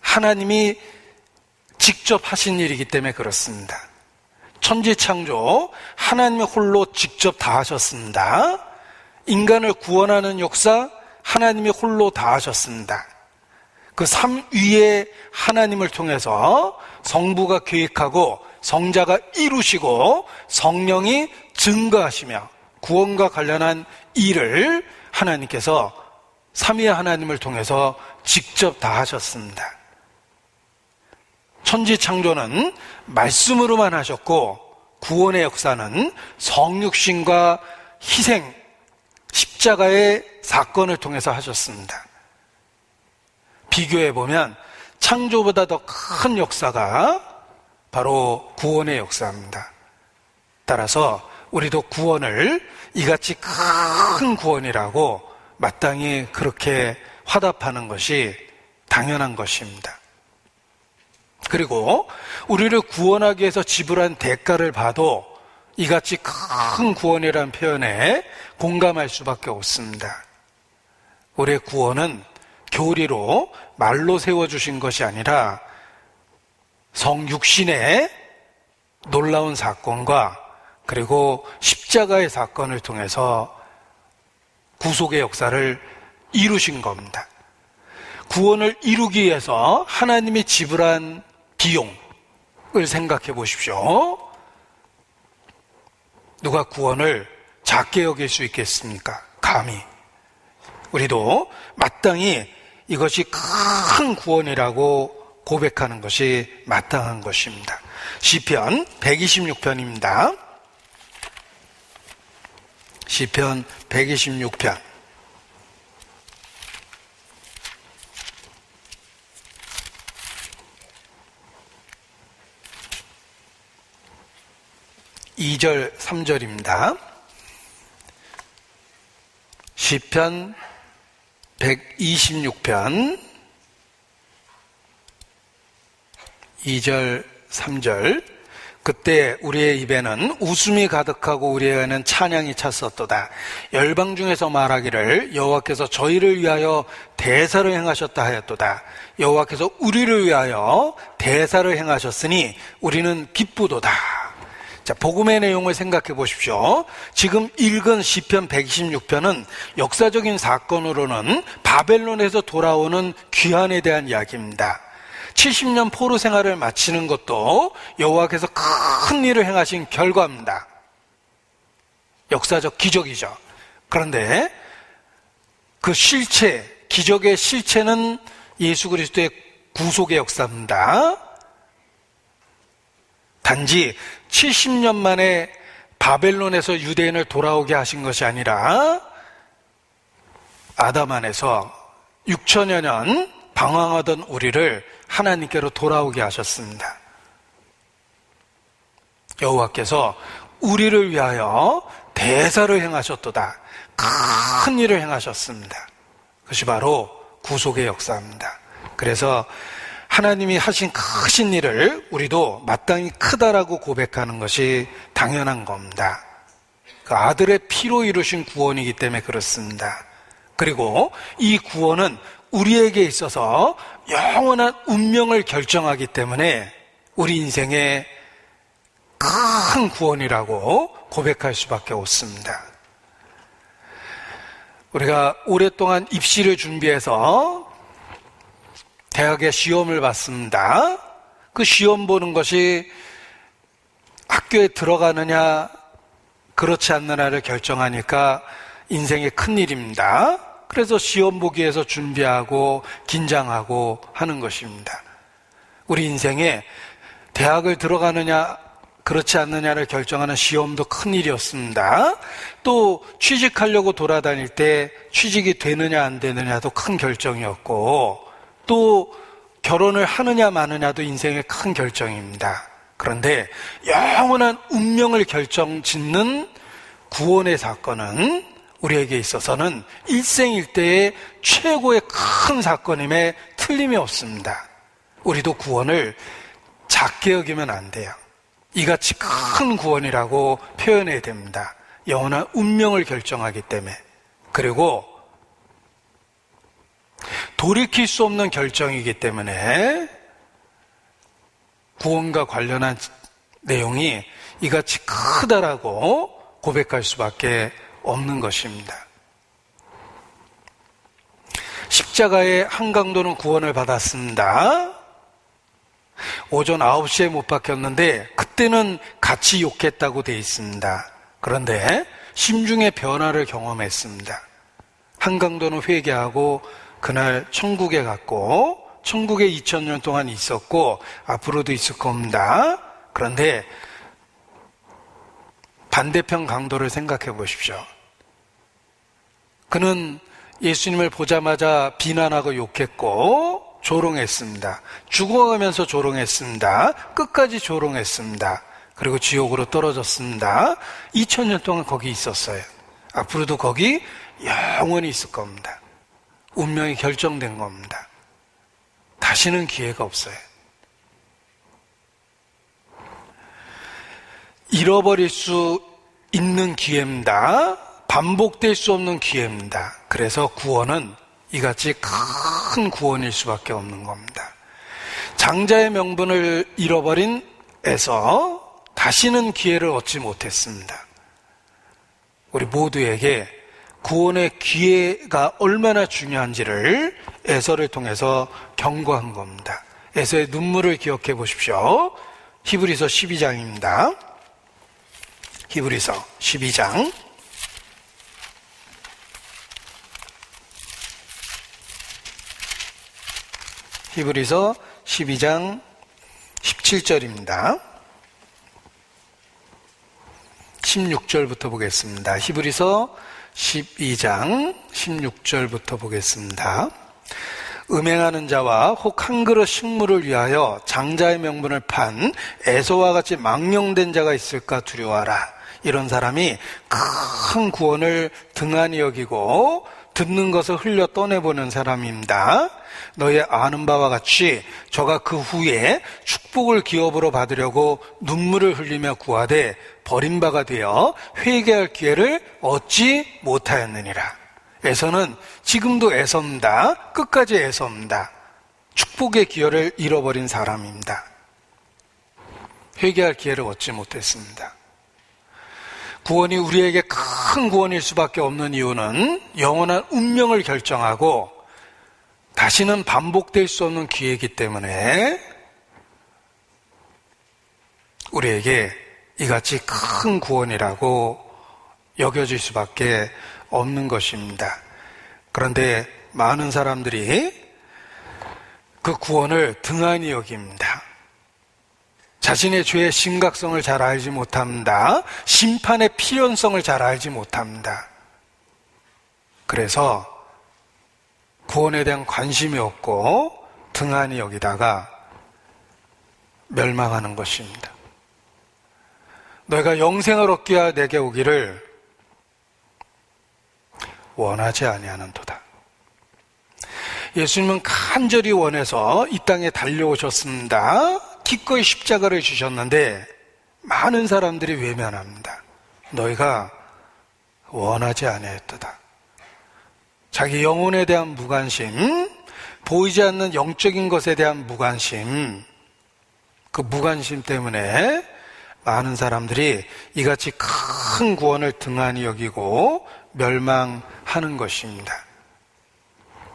하나님이 직접 하신 일이기 때문에 그렇습니다. 천지창조 하나님이 홀로 직접 다 하셨습니다. 인간을 구원하는 역사 하나님이 홀로 다 하셨습니다. 그 삼위의 하나님을 통해서 성부가 계획하고 성자가 이루시고 성령이 증거하시며 구원과 관련한 일을 하나님께서 삼위의 하나님을 통해서 직접 다 하셨습니다. 천지창조는 말씀으로만 하셨고 구원의 역사는 성육신과 희생, 십자가의 사건을 통해서 하셨습니다. 비교해보면 창조보다 더 큰 역사가 바로 구원의 역사입니다. 따라서 우리도 구원을 이같이 큰 구원이라고 마땅히 그렇게 화답하는 것이 당연한 것입니다. 그리고 우리를 구원하기 위해서 지불한 대가를 봐도 이같이 큰 구원이라는 표현에 공감할 수밖에 없습니다. 우리의 구원은 교리로 말로 세워주신 것이 아니라 성육신의 놀라운 사건과 그리고 십자가의 사건을 통해서 구속의 역사를 이루신 겁니다. 구원을 이루기 위해서 하나님이 지불한 비용을 생각해 보십시오. 누가 구원을 작게 여길 수 있겠습니까? 감히. 우리도 마땅히 이것이 큰 구원이라고 고백하는 것이 마땅한 것입니다. 시편 126편입니다. 시편 126편. (2절) (3절입니다) 시편 126편 2절 3절. 그때 우리의 입에는 웃음이 가득하고 우리의 에는 찬양이 찼었도다. 열방 중에서 말하기를 여호와께서 저희를 위하여 대사를 행하셨다 하였도다. 여호와께서 우리를 위하여 대사를 행하셨으니 우리는 기쁘도다. 자, 복음의 내용을 생각해 보십시오. 지금 읽은 시편 126편은 역사적인 사건으로는 바벨론에서 돌아오는 귀환에 대한 이야기입니다. 70년 포로 생활을 마치는 것도 여호와께서 큰 일을 행하신 결과입니다. 역사적 기적이죠. 그런데 그 실체, 기적의 실체는 예수 그리스도의 구속의 역사입니다. 단지 70년 만에 바벨론에서 유대인을 돌아오게 하신 것이 아니라 아담 안에서 6천여 년 방황하던 우리를 하나님께로 돌아오게 하셨습니다. 여호와께서 우리를 위하여 대사를 행하셨도다. 큰 일을 행하셨습니다. 그것이 바로 구속의 역사입니다. 그래서 하나님이 하신 크신 일을 우리도 마땅히 크다라고 고백하는 것이 당연한 겁니다. 그 아들의 피로 이루신 구원이기 때문에 그렇습니다. 그리고 이 구원은 우리에게 있어서 영원한 운명을 결정하기 때문에 우리 인생의 큰 구원이라고 고백할 수밖에 없습니다. 우리가 오랫동안 입시를 준비해서 대학에 시험을 봤습니다. 그 시험 보는 것이 학교에 들어가느냐 그렇지 않느냐를 결정하니까 인생의 큰일입니다. 그래서 시험 보기 위해서 준비하고 긴장하고 하는 것입니다. 우리 인생에 대학을 들어가느냐 그렇지 않느냐를 결정하는 시험도 큰일이었습니다. 또 취직하려고 돌아다닐 때 취직이 되느냐 안 되느냐도 큰 결정이었고, 또 결혼을 하느냐 마느냐도 인생의 큰 결정입니다. 그런데 영원한 운명을 결정짓는 구원의 사건은 우리에게 있어서는 일생일대의 최고의 큰 사건임에 틀림이 없습니다. 우리도 구원을 작게 여기면 안 돼요. 이같이 큰 구원이라고 표현해야 됩니다. 영원한 운명을 결정하기 때문에. 그리고 돌이킬 수 없는 결정이기 때문에 구원과 관련한 내용이 이같이 크다라고 고백할 수밖에 없는 것입니다. 십자가의 한강도는 구원을 받았습니다. 오전 9시에 못 박혔는데 그때는 같이 욕했다고 되어 있습니다. 그런데 심중의 변화를 경험했습니다. 한강도는 회개하고 그날 천국에 갔고 천국에 2000년 동안 있었고 앞으로도 있을 겁니다. 그런데 반대편 강도를 생각해 보십시오. 그는 예수님을 보자마자 비난하고 욕했고 조롱했습니다. 죽어가면서 조롱했습니다. 끝까지 조롱했습니다. 그리고 지옥으로 떨어졌습니다. 2000년 동안 거기 있었어요. 앞으로도 거기 영원히 있을 겁니다. 운명이 결정된 겁니다. 다시는 기회가 없어요. 잃어버릴 수 있는 기회입니다. 반복될 수 없는 기회입니다. 그래서 구원은 이같이 큰 구원일 수밖에 없는 겁니다. 장자의 명분을 잃어버린 에서 다시는 기회를 얻지 못했습니다. 우리 모두에게 구원의 기회가 얼마나 중요한지를 에서를 통해서 경고한 겁니다. 에서의 눈물을 기억해 보십시오. 히브리서 12장입니다. 히브리서 12장. 히브리서 12장 17절입니다. 16절부터 보겠습니다. 히브리서 12장 16절부터 보겠습니다. 음행하는 자와 혹 한 그릇 식물을 위하여 장자의 명분을 판 에서와 같이 망령된 자가 있을까 두려워하라. 이런 사람이 큰 구원을 등한히 여기고 듣는 것을 흘려 떠내보는 사람입니다. 너희 아는 바와 같이 저가 그 후에 축복을 기업으로 받으려고 눈물을 흘리며 구하되 버림바가 되어 회개할 기회를 얻지 못하였느니라. 에서는 지금도 에서입니다. 끝까지 에서입니다. 축복의 기회를 잃어버린 사람입니다. 회개할 기회를 얻지 못했습니다. 구원이 우리에게 큰 구원일 수밖에 없는 이유는 영원한 운명을 결정하고 다시는 반복될 수 없는 기회이기 때문에 우리에게 이같이 큰 구원이라고 여겨질 수밖에 없는 것입니다. 그런데 많은 사람들이 그 구원을 등한히 여깁니다. 자신의 죄의 심각성을 잘 알지 못합니다. 심판의 필연성을 잘 알지 못합니다. 그래서 구원에 대한 관심이 없고 등한히 여기다가 멸망하는 것입니다. 너희가 영생을 얻기 위하여 내게 오기를 원하지 아니하는도다. 예수님은 간절히 원해서 이 땅에 달려오셨습니다. 기꺼이 십자가를 주셨는데 많은 사람들이 외면합니다. 너희가 원하지 아니하였도다. 자기 영혼에 대한 무관심, 보이지 않는 영적인 것에 대한 무관심, 그 무관심 때문에 많은 사람들이 이같이 큰 구원을 등한히 여기고 멸망하는 것입니다.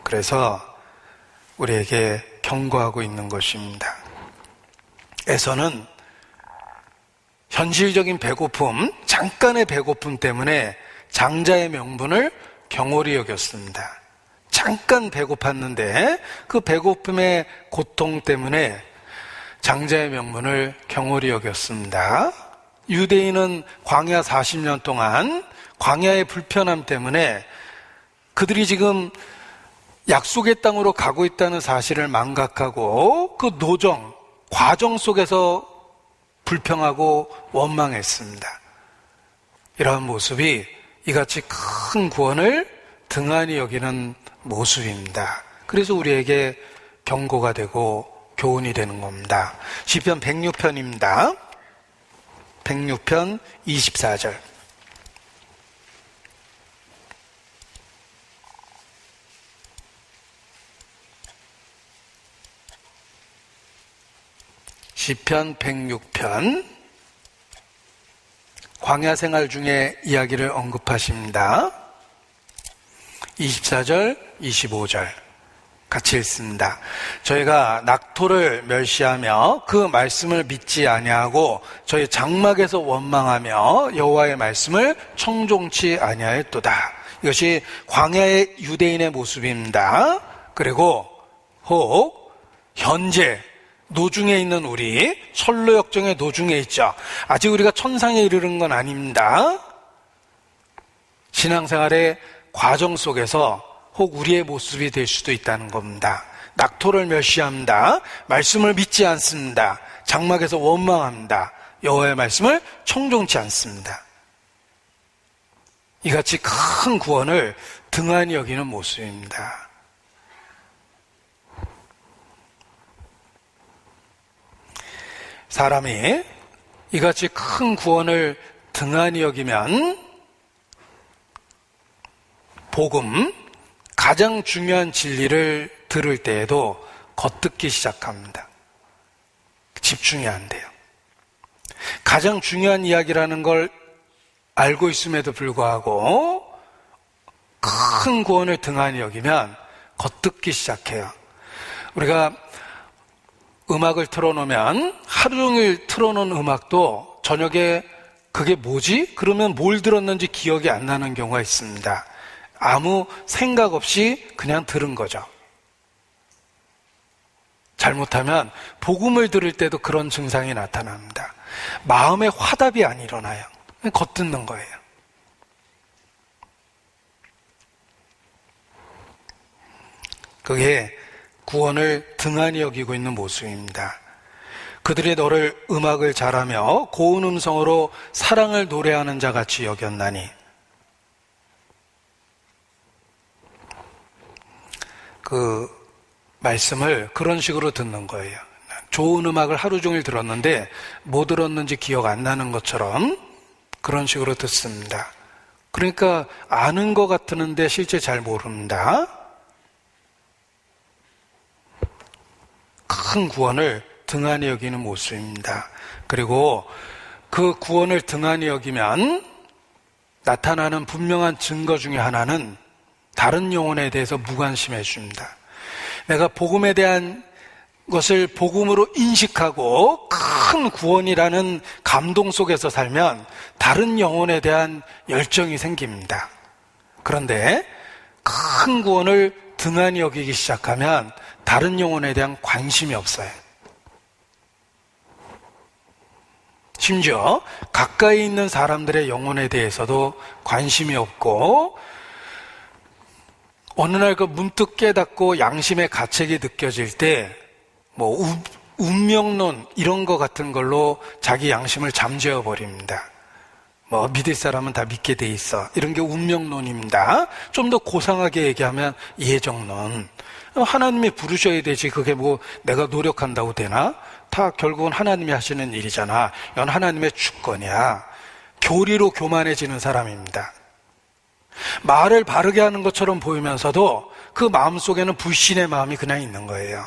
그래서 우리에게 경고하고 있는 것입니다. 에서는 현실적인 배고픔, 잠깐의 배고픔 때문에 장자의 명분을 경홀히 여겼습니다. 잠깐 배고팠는데 그 배고픔의 고통 때문에 장자의 명분을 경홀히 여겼습니다. 유대인은 광야 40년 동안 광야의 불편함 때문에 그들이 지금 약속의 땅으로 가고 있다는 사실을 망각하고 그 노정, 과정 속에서 불평하고 원망했습니다. 이러한 모습이 이같이 큰 구원을 등한히 여기는 모습입니다. 그래서 우리에게 경고가 되고 교훈이 되는 겁니다. 시편 106편입니다. 106편 24절. 시편 106편 광야 생활 중에 이야기를 언급하십니다. 24절, 25절 같이 읽습니다. 저희가 낙토를 멸시하며 그 말씀을 믿지 아니하고 저희 장막에서 원망하며 여호와의 말씀을 청종치 아니하였도다. 이것이 광야의 유대인의 모습입니다. 그리고 혹 현재 노중에 있는 우리, 선로역정의 노중에 있죠. 아직 우리가 천상에 이르는 건 아닙니다. 신앙생활의 과정 속에서 혹 우리의 모습이 될 수도 있다는 겁니다. 낙토를 멸시합니다. 말씀을 믿지 않습니다. 장막에서 원망합니다. 여호와의 말씀을 청종치 않습니다. 이같이 큰 구원을 등한히 여기는 모습입니다. 사람이 이같이 큰 구원을 등한히 여기면 복음, 가장 중요한 진리를 들을 때에도 겉듣기 시작합니다. 집중이 안 돼요. 가장 중요한 이야기라는 걸 알고 있음에도 불구하고 큰 구원을 등한히 여기면 겉듣기 시작해요. 우리가 음악을 틀어놓으면 하루 종일 틀어놓은 음악도 저녁에 그게 뭐지? 그러면 뭘 들었는지 기억이 안 나는 경우가 있습니다. 아무 생각 없이 그냥 들은 거죠. 잘못하면 복음을 들을 때도 그런 증상이 나타납니다. 마음의 화답이 안 일어나요. 겉듣는 거예요. 그게 구원을 등한히 여기고 있는 모습입니다. 그들이 너를 음악을 잘하며 고운 음성으로 사랑을 노래하는 자 같이 여겼나니. 그 말씀을 그런 식으로 듣는 거예요. 좋은 음악을 하루 종일 들었는데 뭐 들었는지 기억 안 나는 것처럼 그런 식으로 듣습니다. 그러니까 아는 것 같았는데 실제 잘 모릅니다. 큰 구원을 등한히 여기는 모습입니다. 그리고 그 구원을 등한히 여기면 나타나는 분명한 증거 중에 하나는 다른 영혼에 대해서 무관심해 줍니다. 내가 복음에 대한 것을 복음으로 인식하고 큰 구원이라는 감동 속에서 살면 다른 영혼에 대한 열정이 생깁니다. 그런데 큰 구원을 등한히 여기기 시작하면 다른 영혼에 대한 관심이 없어요. 심지어 가까이 있는 사람들의 영혼에 대해서도 관심이 없고 어느 날 그 문득 깨닫고 양심의 가책이 느껴질 때 운명론 이런 거 같은 걸로 자기 양심을 잠재워 버립니다. 믿을 사람은 다 믿게 돼 있어. 이런 게 운명론입니다. 좀 더 고상하게 얘기하면 예정론. 하나님이 부르셔야 되지 그게 내가 노력한다고 되나? 다 결국은 하나님이 하시는 일이잖아. 이건 하나님의 주권이야. 교리로 교만해지는 사람입니다. 말을 바르게 하는 것처럼 보이면서도 그 마음속에는 불신의 마음이 그냥 있는 거예요.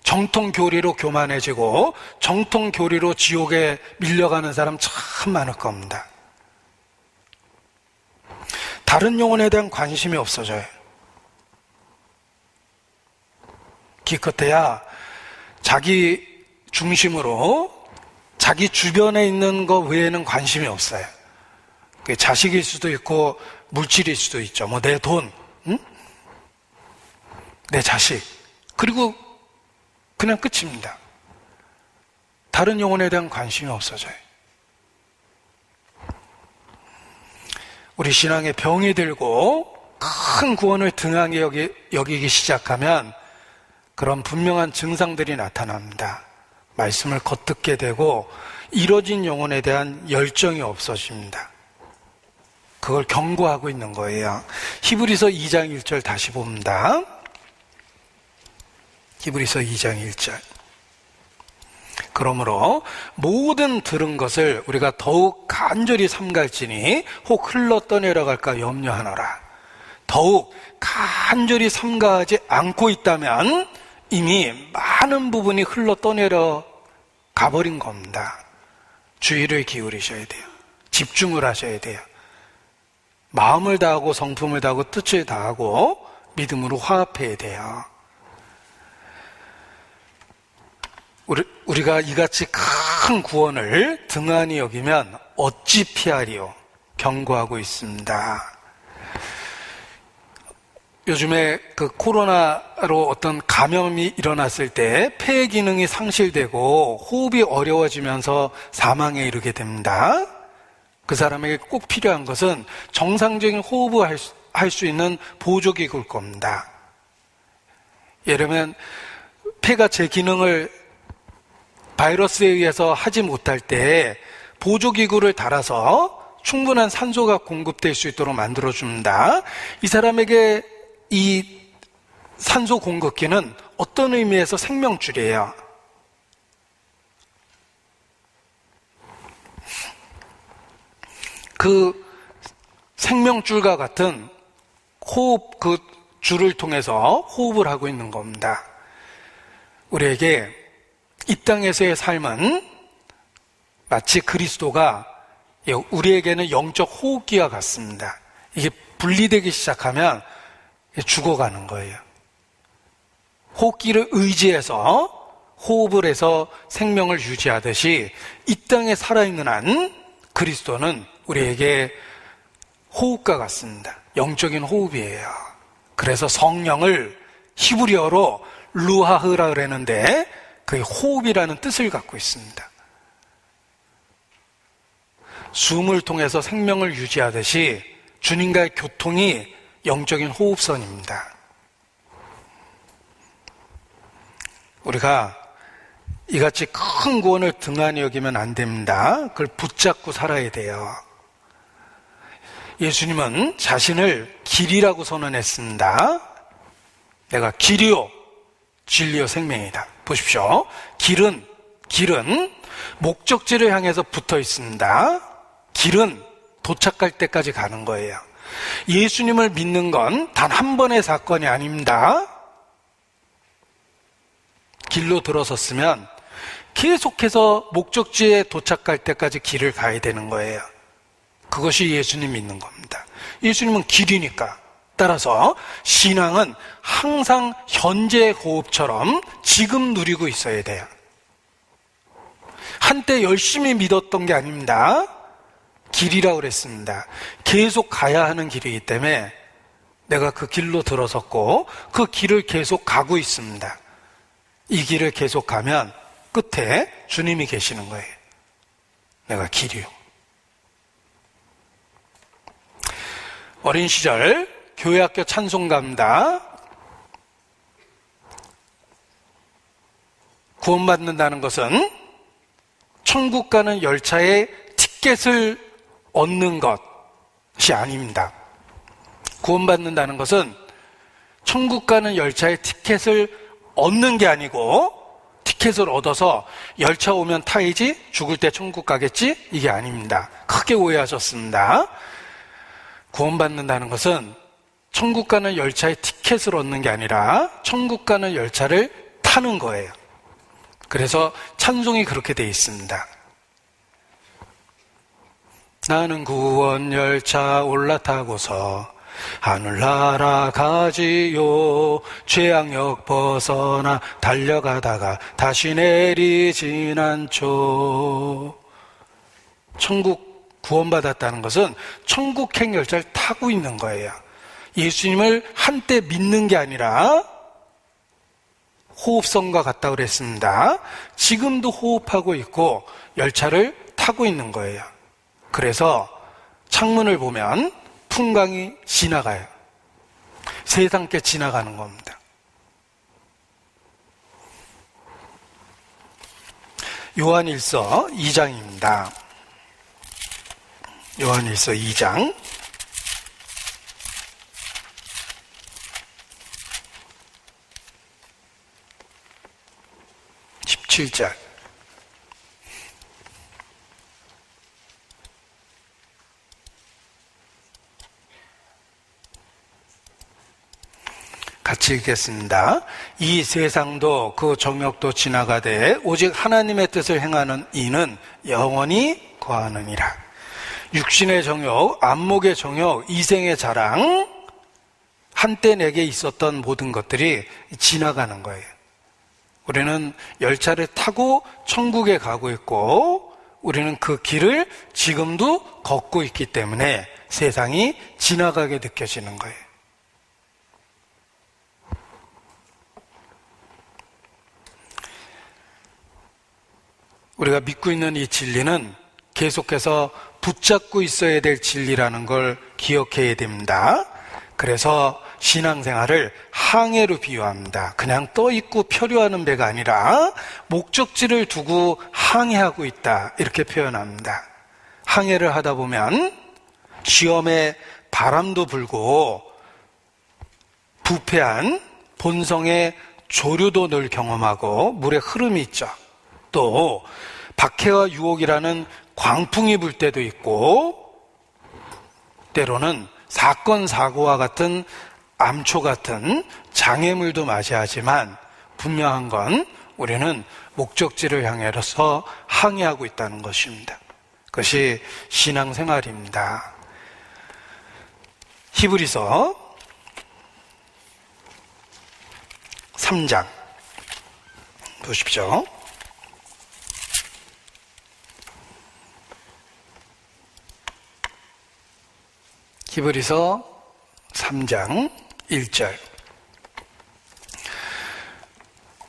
정통 교리로 교만해지고 정통 교리로 지옥에 밀려가는 사람 참 많을 겁니다. 다른 영혼에 대한 관심이 없어져요. 기껏해야 자기 중심으로 자기 주변에 있는 것 외에는 관심이 없어요. 그게 자식일 수도 있고 물질일 수도 있죠. 내 돈, 응? 내 자식, 그리고 그냥 끝입니다. 다른 영혼에 대한 관심이 없어져요. 우리 신앙에 병이 들고 큰 구원을 등한히 여기기 시작하면 그런 분명한 증상들이 나타납니다. 말씀을 겉듣게 되고 이뤄진 영혼에 대한 열정이 없어집니다. 그걸 경고하고 있는 거예요. 히브리서 2장 1절 다시 봅니다. 히브리서 2장 1절. 그러므로 모든 들은 것을 우리가 더욱 간절히 삼갈지니 혹 흘러 떠내려갈까 염려하노라. 더욱 간절히 삼가하지 않고 있다면 이미 많은 부분이 흘러 떠내려 가버린 겁니다. 주의를 기울이셔야 돼요. 집중을 하셔야 돼요. 마음을 다하고 성품을 다하고 뜻을 다하고 믿음으로 화합해야 돼요. 우리가 이같이 큰 구원을 등한히 여기면 어찌 피하리요? 경고하고 있습니다. 요즘에 그 코로나로 어떤 감염이 일어났을 때 폐 기능이 상실되고 호흡이 어려워지면서 사망에 이르게 됩니다. 그 사람에게 꼭 필요한 것은 정상적인 호흡을 할 수 있는 보조기구일 겁니다. 예를 들면 폐가 제 기능을 바이러스에 의해서 하지 못할 때 보조기구를 달아서 충분한 산소가 공급될 수 있도록 만들어줍니다. 이 사람에게 이 산소 공급기는 어떤 의미에서 생명줄이에요. 그 생명줄과 같은 호흡, 그 줄을 통해서 호흡을 하고 있는 겁니다. 우리에게 이 땅에서의 삶은 마치 그리스도가 우리에게는 영적 호흡기와 같습니다. 이게 분리되기 시작하면 죽어가는 거예요. 호흡기를 의지해서 호흡을 해서 생명을 유지하듯이 이 땅에 살아있는 한 그리스도는 우리에게 호흡과 같습니다. 영적인 호흡이에요. 그래서 성령을 히브리어로 루하흐라 그랬는데 그게 호흡이라는 뜻을 갖고 있습니다. 숨을 통해서 생명을 유지하듯이 주님과의 교통이 영적인 호흡선입니다. 우리가 이같이 큰 구원을 등한히 여기면 안 됩니다. 그걸 붙잡고 살아야 돼요. 예수님은 자신을 길이라고 선언했습니다. 내가 길이요 진리요 생명이다. 보십시오. 길은 목적지를 향해서 붙어 있습니다. 길은 도착할 때까지 가는 거예요. 예수님을 믿는 건 단 한 번의 사건이 아닙니다. 길로 들어섰으면 계속해서 목적지에 도착할 때까지 길을 가야 되는 거예요. 그것이 예수님 믿는 겁니다. 예수님은 길이니까. 따라서 신앙은 항상 현재의 호흡처럼 지금 누리고 있어야 돼요. 한때 열심히 믿었던 게 아닙니다. 길이라고 그랬습니다. 계속 가야 하는 길이기 때문에 내가 그 길로 들어섰고 그 길을 계속 가고 있습니다. 이 길을 계속 가면 끝에 주님이 계시는 거예요. 내가 길이요. 어린 시절 교회학교 찬송가입니다. 구원받는다는 것은 천국 가는 열차의 티켓을 얻는 것이 아닙니다. 구원받는다는 것은 천국 가는 열차의 티켓을 얻는 게 아니고 티켓을 얻어서 열차 오면 타야지 죽을 때 천국 가겠지? 이게 아닙니다. 크게 오해하셨습니다. 구원받는다는 것은 천국 가는 열차의 티켓을 얻는 게 아니라 천국 가는 열차를 타는 거예요. 그래서 찬송이 그렇게 되어 있습니다. 나는 구원 열차 올라타고서 하늘 날아가지요. 죄악역 벗어나 달려가다가 다시 내리진 않죠. 천국 구원받았다는 것은 천국행 열차를 타고 있는 거예요. 예수님을 한때 믿는 게 아니라 호흡선과 같다고 그랬습니다. 지금도 호흡하고 있고 열차를 타고 있는 거예요. 그래서 창문을 보면 풍광이 지나가요. 세상께 지나가는 겁니다. 요한일서 2장입니다. 요한일서 2장 17절 같이 읽겠습니다. 이 세상도 그 정욕도 지나가되 오직 하나님의 뜻을 행하는 이는 영원히 거하느니라. 육신의 정욕, 안목의 정욕, 이생의 자랑, 한때 내게 있었던 모든 것들이 지나가는 거예요. 우리는 열차를 타고 천국에 가고 있고 우리는 그 길을 지금도 걷고 있기 때문에 세상이 지나가게 느껴지는 거예요. 우리가 믿고 있는 이 진리는 계속해서 붙잡고 있어야 될 진리라는 걸 기억해야 됩니다. 그래서 신앙생활을 항해로 비유합니다. 그냥 떠있고 표류하는 배가 아니라 목적지를 두고 항해하고 있다, 이렇게 표현합니다. 항해를 하다 보면 시험에 바람도 불고 부패한 본성의 조류도 늘 경험하고 물의 흐름이 있죠. 또 박해와 유혹이라는 광풍이 불 때도 있고, 때로는 사건 사고와 같은 암초 같은 장애물도 맞이하지만 분명한 건 우리는 목적지를 향해서 항해하고 있다는 것입니다. 그것이 신앙생활입니다. 히브리서 3장 보십시오. 히브리서 3장 1절.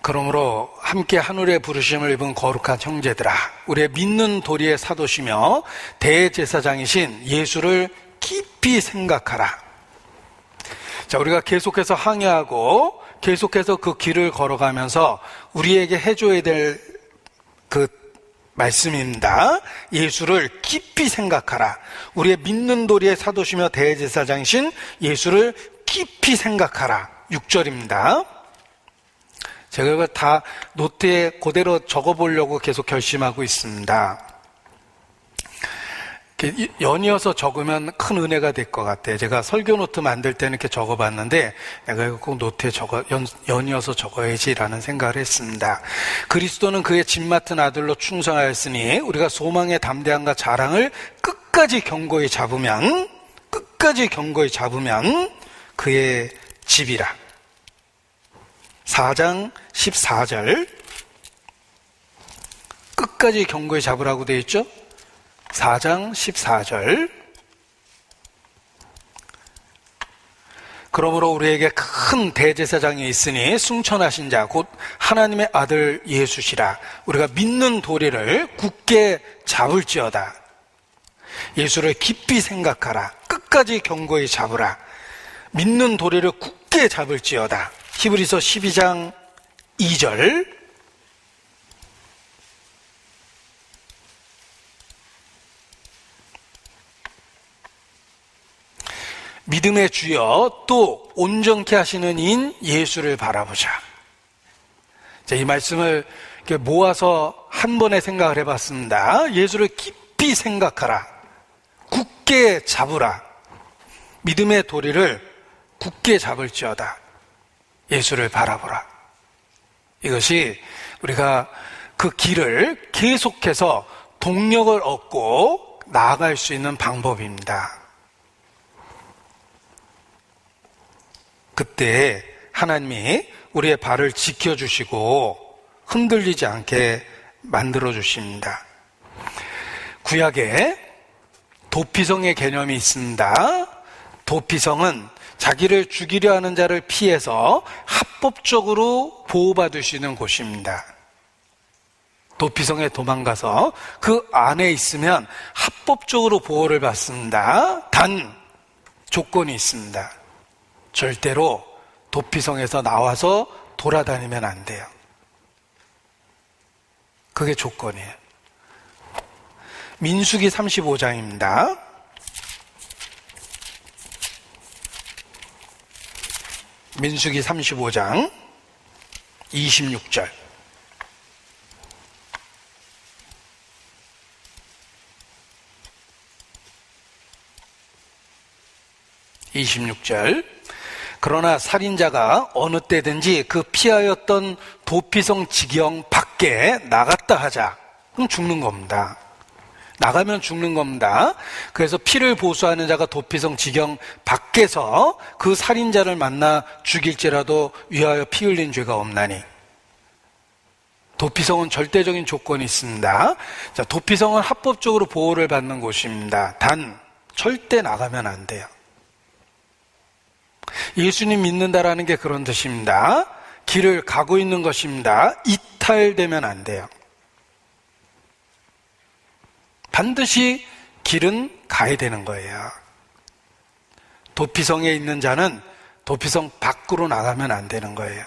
그러므로 함께 하늘의 부르심을 입은 거룩한 형제들아, 우리의 믿는 도리의 사도시며 대제사장이신 예수를 깊이 생각하라. 자, 우리가 계속해서 항해하고 계속해서 그 길을 걸어가면서 우리에게 해줘야 될 그 말씀입니다. 예수를 깊이 생각하라. 우리의 믿는 도리의 사도시며 대제사장이신 예수를 깊이 생각하라. 6절입니다. 제가 이거 다 노트에 그대로 적어보려고 계속 결심하고 있습니다. 연이어서 적으면 큰 은혜가 될 것 같아요. 제가 설교 노트 만들 때는 이렇게 적어봤는데 내가 이거 꼭 노트에 연이어서 적어야지라는 생각을 했습니다. 그리스도는 그의 집 맡은 아들로 충성하였으니 우리가 소망의 담대함과 자랑을 끝까지 견고히 잡으면 그의 집이라. 4장 14절, 끝까지 견고히 잡으라고 되어 있죠? 4장 14절. 그러므로 우리에게 큰 대제사장이 있으니 승천하신 자 곧 하나님의 아들 예수시라. 우리가 믿는 도리를 굳게 잡을지어다. 예수를 깊이 생각하라. 끝까지 견고히 잡으라. 믿는 도리를 굳게 잡을지어다. 히브리서 12장 2절. 믿음의 주여 또 온전케 하시는 이인 예수를 바라보자. 자, 이 말씀을 이렇게 모아서 한 번에 생각을 해봤습니다. 예수를 깊이 생각하라. 굳게 잡으라. 믿음의 도리를 굳게 잡을지어다. 예수를 바라보라. 이것이 우리가 그 길을 계속해서 동력을 얻고 나아갈 수 있는 방법입니다. 그때 하나님이 우리의 발을 지켜주시고 흔들리지 않게 만들어주십니다. 구약에 도피성의 개념이 있습니다. 도피성은 자기를 죽이려 하는 자를 피해서 합법적으로 보호받을 수 있는 곳입니다. 도피성에 도망가서 그 안에 있으면 합법적으로 보호를 받습니다. 단 조건이 있습니다. 절대로 도피성에서 나와서 돌아다니면 안 돼요. 그게 조건이에요. 민수기 35장입니다. 민수기 35장 26절. 그러나 살인자가 어느 때든지 그 피하였던 도피성 지경 밖에 나갔다 하자. 그럼 죽는 겁니다. 나가면 죽는 겁니다. 그래서 피를 보수하는 자가 도피성 지경 밖에서 그 살인자를 만나 죽일지라도 위하여 피 흘린 죄가 없나니. 도피성은 절대적인 조건이 있습니다. 자, 도피성은 합법적으로 보호를 받는 곳입니다. 단 절대 나가면 안 돼요. 예수님 믿는다라는 게 그런 뜻입니다. 길을 가고 있는 것입니다. 이탈되면 안 돼요. 반드시 길은 가야 되는 거예요. 도피성에 있는 자는 도피성 밖으로 나가면 안 되는 거예요.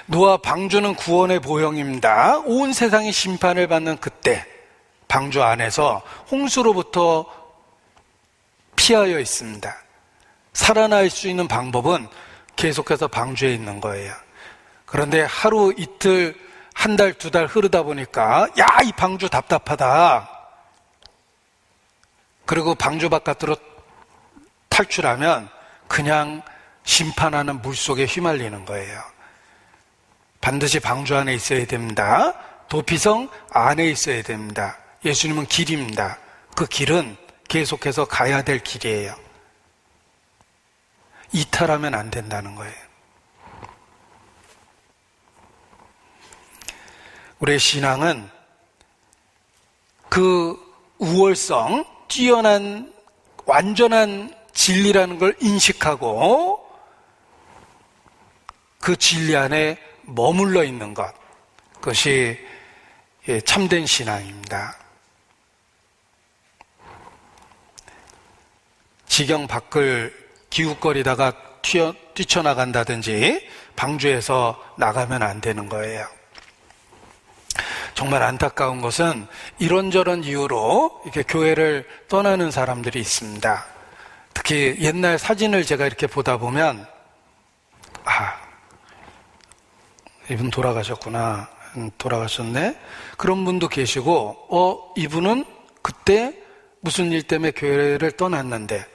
노아 방주는 구원의 보형입니다. 온 세상이 심판을 받는 그때 방주 안에서 홍수로부터 피하여 있습니다. 살아날 수 있는 방법은 계속해서 방주에 있는 거예요. 그런데 하루 이틀 한 달 두 달 흐르다 보니까 야, 이 방주 답답하다. 그리고 방주 바깥으로 탈출하면 그냥 심판하는 물속에 휘말리는 거예요. 반드시 방주 안에 있어야 됩니다. 도피성 안에 있어야 됩니다. 예수님은 길입니다. 그 길은 계속해서 가야 될 길이에요. 이탈하면 안 된다는 거예요. 우리의 신앙은 그 우월성, 뛰어난 완전한 진리라는 걸 인식하고 그 진리 안에 머물러 있는 것, 그것이 참된 신앙입니다. 지경 밖을 기웃거리다가 뛰쳐나간다든지 방주에서 나가면 안 되는 거예요. 정말 안타까운 것은 이런저런 이유로 이렇게 교회를 떠나는 사람들이 있습니다. 특히 옛날 사진을 제가 이렇게 보다 보면 이분 돌아가셨구나, 돌아가셨네, 그런 분도 계시고 이분은 그때 무슨 일 때문에 교회를 떠났는데,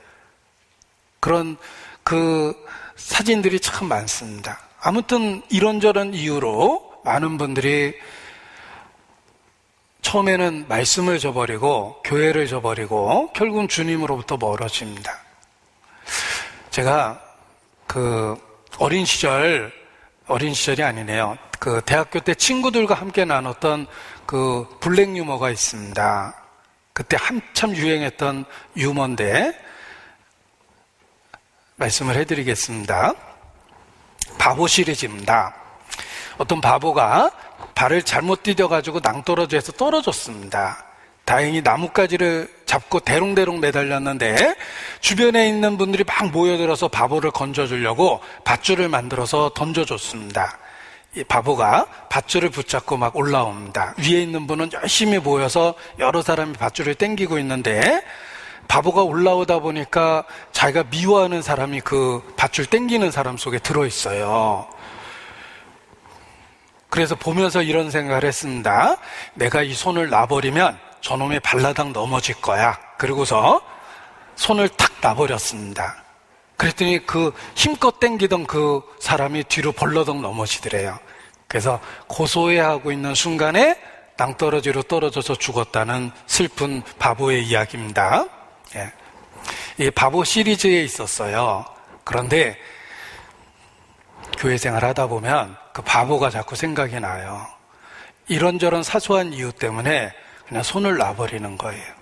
그런 그 사진들이 참 많습니다. 아무튼 이런저런 이유로 많은 분들이 처음에는 말씀을 저버리고 교회를 저버리고 결국은 주님으로부터 멀어집니다. 제가 어린 시절이 아니네요. 대학교 때 친구들과 함께 나눴던 블랙 유머가 있습니다. 그때 한참 유행했던 유머인데 말씀을 해드리겠습니다. 바보 시리즈입니다. 어떤 바보가 발을 잘못 디뎌가지고 낭떠러지에서 떨어졌습니다. 다행히 나뭇가지를 잡고 대롱대롱 매달렸는데 주변에 있는 분들이 막 모여들어서 바보를 건져주려고 밧줄을 만들어서 던져줬습니다. 이 바보가 밧줄을 붙잡고 막 올라옵니다. 위에 있는 분은 열심히 모여서 여러 사람이 밧줄을 당기고 있는데 바보가 올라오다 보니까 자기가 미워하는 사람이 그 밧줄 당기는 사람 속에 들어있어요. 그래서 보면서 이런 생각을 했습니다. 내가 이 손을 놔버리면 저놈의 발라당 넘어질 거야. 그리고서 손을 탁 놔버렸습니다. 그랬더니 그 힘껏 당기던 그 사람이 뒤로 벌러덩 넘어지더래요. 그래서 고소해하고 있는 순간에 낭떠러지로 떨어져서 죽었다는 슬픈 바보의 이야기입니다. 이 바보 시리즈에 있었어요. 그런데 교회 생활 하다 보면 그 바보가 자꾸 생각이 나요. 이런저런 사소한 이유 때문에 그냥 손을 놔버리는 거예요.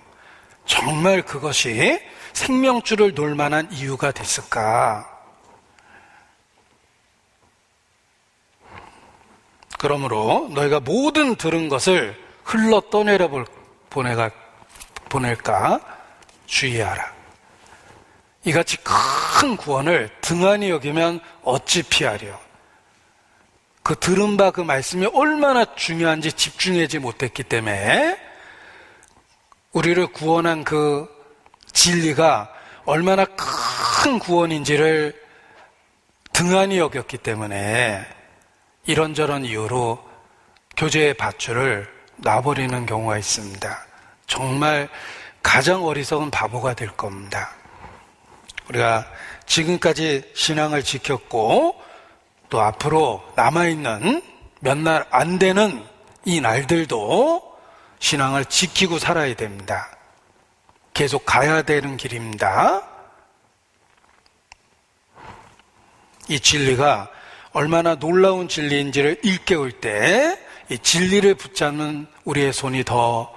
정말 그것이 생명줄을 놓을 만한 이유가 됐을까? 그러므로 너희가 모든 들은 것을 흘러 떠내려 보낼까 주의하라. 이같이 큰 구원을 등한히 여기면 어찌 피하려. 그 들은 바 그 말씀이 얼마나 중요한지 집중하지 못했기 때문에 우리를 구원한 그 진리가 얼마나 큰 구원인지를 등한히 여겼기 때문에 이런저런 이유로 교제의 밧줄을 놔버리는 경우가 있습니다. 정말 가장 어리석은 바보가 될 겁니다. 우리가 지금까지 신앙을 지켰고 또 앞으로 남아있는 몇 날 안 되는 이 날들도 신앙을 지키고 살아야 됩니다. 계속 가야 되는 길입니다. 이 진리가 얼마나 놀라운 진리인지를 일깨울 때 이 진리를 붙잡는 우리의 손이 더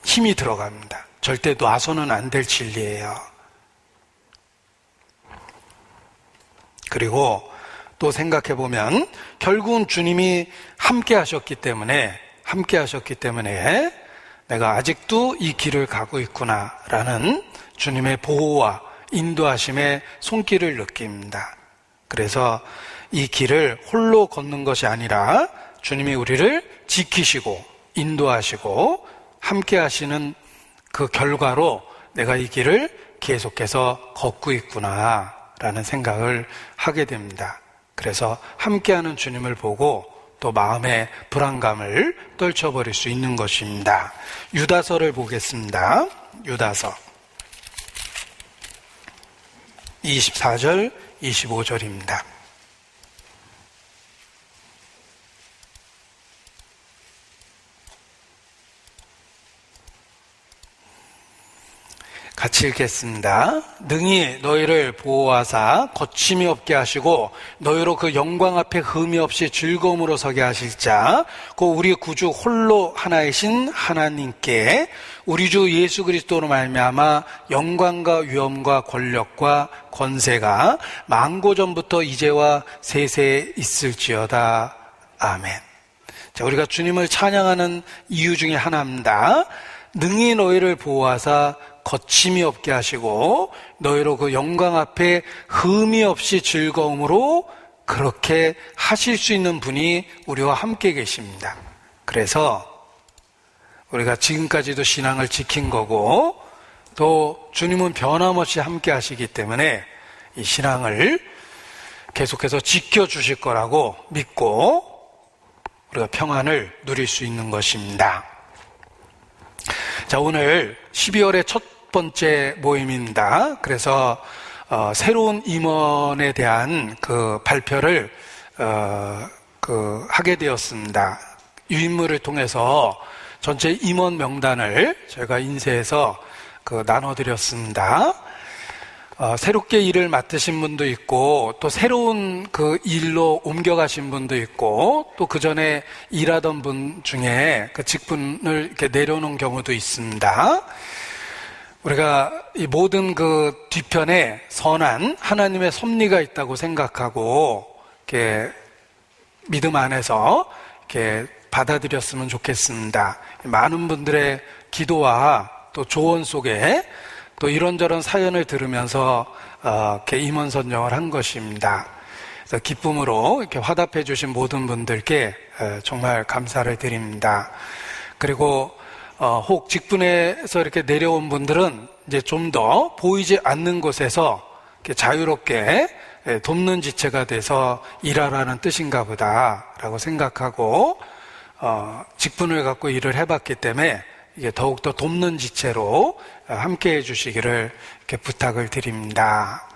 힘이 들어갑니다. 절대 놔서는 안 될 진리예요. 그리고 또 생각해보면 결국은 주님이 함께 하셨기 때문에 내가 아직도 이 길을 가고 있구나라는 주님의 보호와 인도하심의 손길을 느낍니다. 그래서 이 길을 홀로 걷는 것이 아니라 주님이 우리를 지키시고 인도하시고 함께 하시는 그 결과로 내가 이 길을 계속해서 걷고 있구나 라는 생각을 하게 됩니다. 그래서 함께하는 주님을 보고 또 마음의 불안감을 떨쳐버릴 수 있는 것입니다. 유다서를 보겠습니다. 유다서 24절 25절입니다. 같이 읽겠습니다. 능히 너희를 보호하사 거침이 없게 하시고 너희로 그 영광 앞에 흠이 없이 즐거움으로 서게 하실 자, 그 우리 구주 홀로 하나이신 하나님께 우리 주 예수 그리스도로 말미암아 영광과 위엄과 권력과 권세가 만고전부터 이제와 세세에 있을지어다. 아멘. 자, 우리가 주님을 찬양하는 이유 중에 하나입니다. 능히 너희를 보호하사 거침이 없게 하시고 너희로 그 영광 앞에 흠이 없이 즐거움으로 그렇게 하실 수 있는 분이 우리와 함께 계십니다. 그래서 우리가 지금까지도 신앙을 지킨 거고 또 주님은 변함없이 함께 하시기 때문에 이 신앙을 계속해서 지켜주실 거라고 믿고 우리가 평안을 누릴 수 있는 것입니다. 자, 오늘 12월의 첫 번째 모임입니다. 그래서 새로운 임원에 대한 그 발표를 하게 되었습니다. 유인물을 통해서 전체 임원 명단을 저희가 인쇄해서 나눠드렸습니다. 새롭게 일을 맡으신 분도 있고 또 새로운 그 일로 옮겨가신 분도 있고 또 그 전에 일하던 분 중에 그 직분을 이렇게 내려놓은 경우도 있습니다. 우리가 이 모든 그 뒤편에 선한 하나님의 섭리가 있다고 생각하고 이렇게 믿음 안에서 이렇게 받아들였으면 좋겠습니다. 많은 분들의 기도와 또 조언 속에 또 이런저런 사연을 들으면서 이렇게 임원 선정을 한 것입니다. 그래서 기쁨으로 이렇게 화답해 주신 모든 분들께 정말 감사를 드립니다. 그리고 혹 직분에서 이렇게 내려온 분들은 이제 좀 더 보이지 않는 곳에서 이렇게 자유롭게 돕는 지체가 돼서 일하라는 뜻인가 보다라고 생각하고 직분을 갖고 일을 해봤기 때문에 이게 더욱더 돕는 지체로 함께 해주시기를 이렇게 부탁을 드립니다.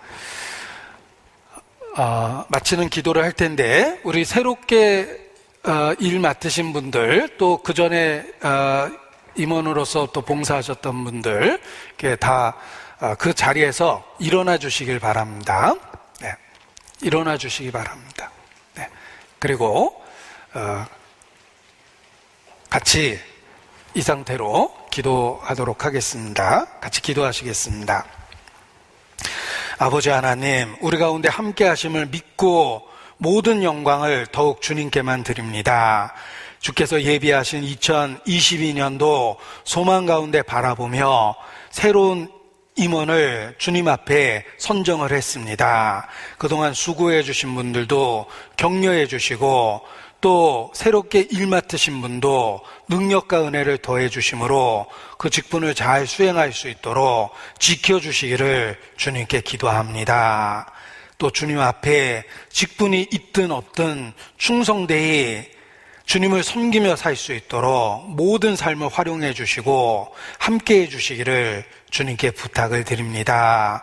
마치는 기도를 할 텐데 우리 새롭게 일 맡으신 분들 또 그 전에 임원으로서 또 봉사하셨던 분들 이렇게 다 그 자리에서 일어나 주시길 바랍니다. 네, 일어나 주시기 바랍니다. 네, 그리고 같이 이 상태로 기도하도록 하겠습니다. 같이 기도하시겠습니다. 아버지 하나님, 우리 가운데 함께 하심을 믿고 모든 영광을 더욱 주님께만 드립니다. 주께서 예비하신 2022년도 소망 가운데 바라보며 새로운 임원을 주님 앞에 선정을 했습니다. 그동안 수고해 주신 분들도 격려해 주시고 또 새롭게 일 맡으신 분도 능력과 은혜를 더해 주심으로 그 직분을 잘 수행할 수 있도록 지켜주시기를 주님께 기도합니다. 또 주님 앞에 직분이 있든 없든 충성되이 주님을 섬기며 살 수 있도록 모든 삶을 활용해 주시고 함께 해 주시기를 주님께 부탁을 드립니다.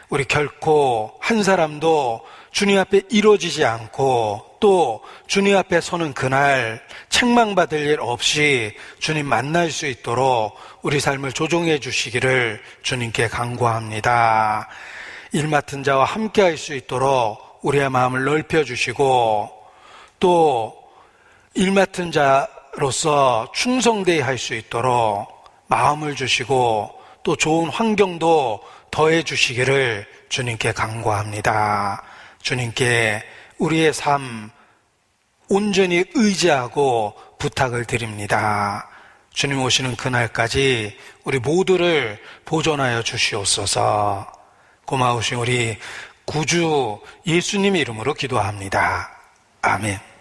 우리 결코 한 사람도 주님 앞에 이루어지지 않고 또 주님 앞에 서는 그날 책망받을 일 없이 주님 만날 수 있도록 우리 삶을 조종해 주시기를 주님께 간구합니다. 일 맡은 자와 함께 할 수 있도록 우리의 마음을 넓혀 주시고 또 일 맡은 자로서 충성되이 할 수 있도록 마음을 주시고 또 좋은 환경도 더해 주시기를 주님께 간구합니다. 주님께 우리의 삶 온전히 의지하고 부탁을 드립니다. 주님 오시는 그날까지 우리 모두를 보존하여 주시옵소서. 고마우신 우리 구주 예수님의 이름으로 기도합니다. 아멘.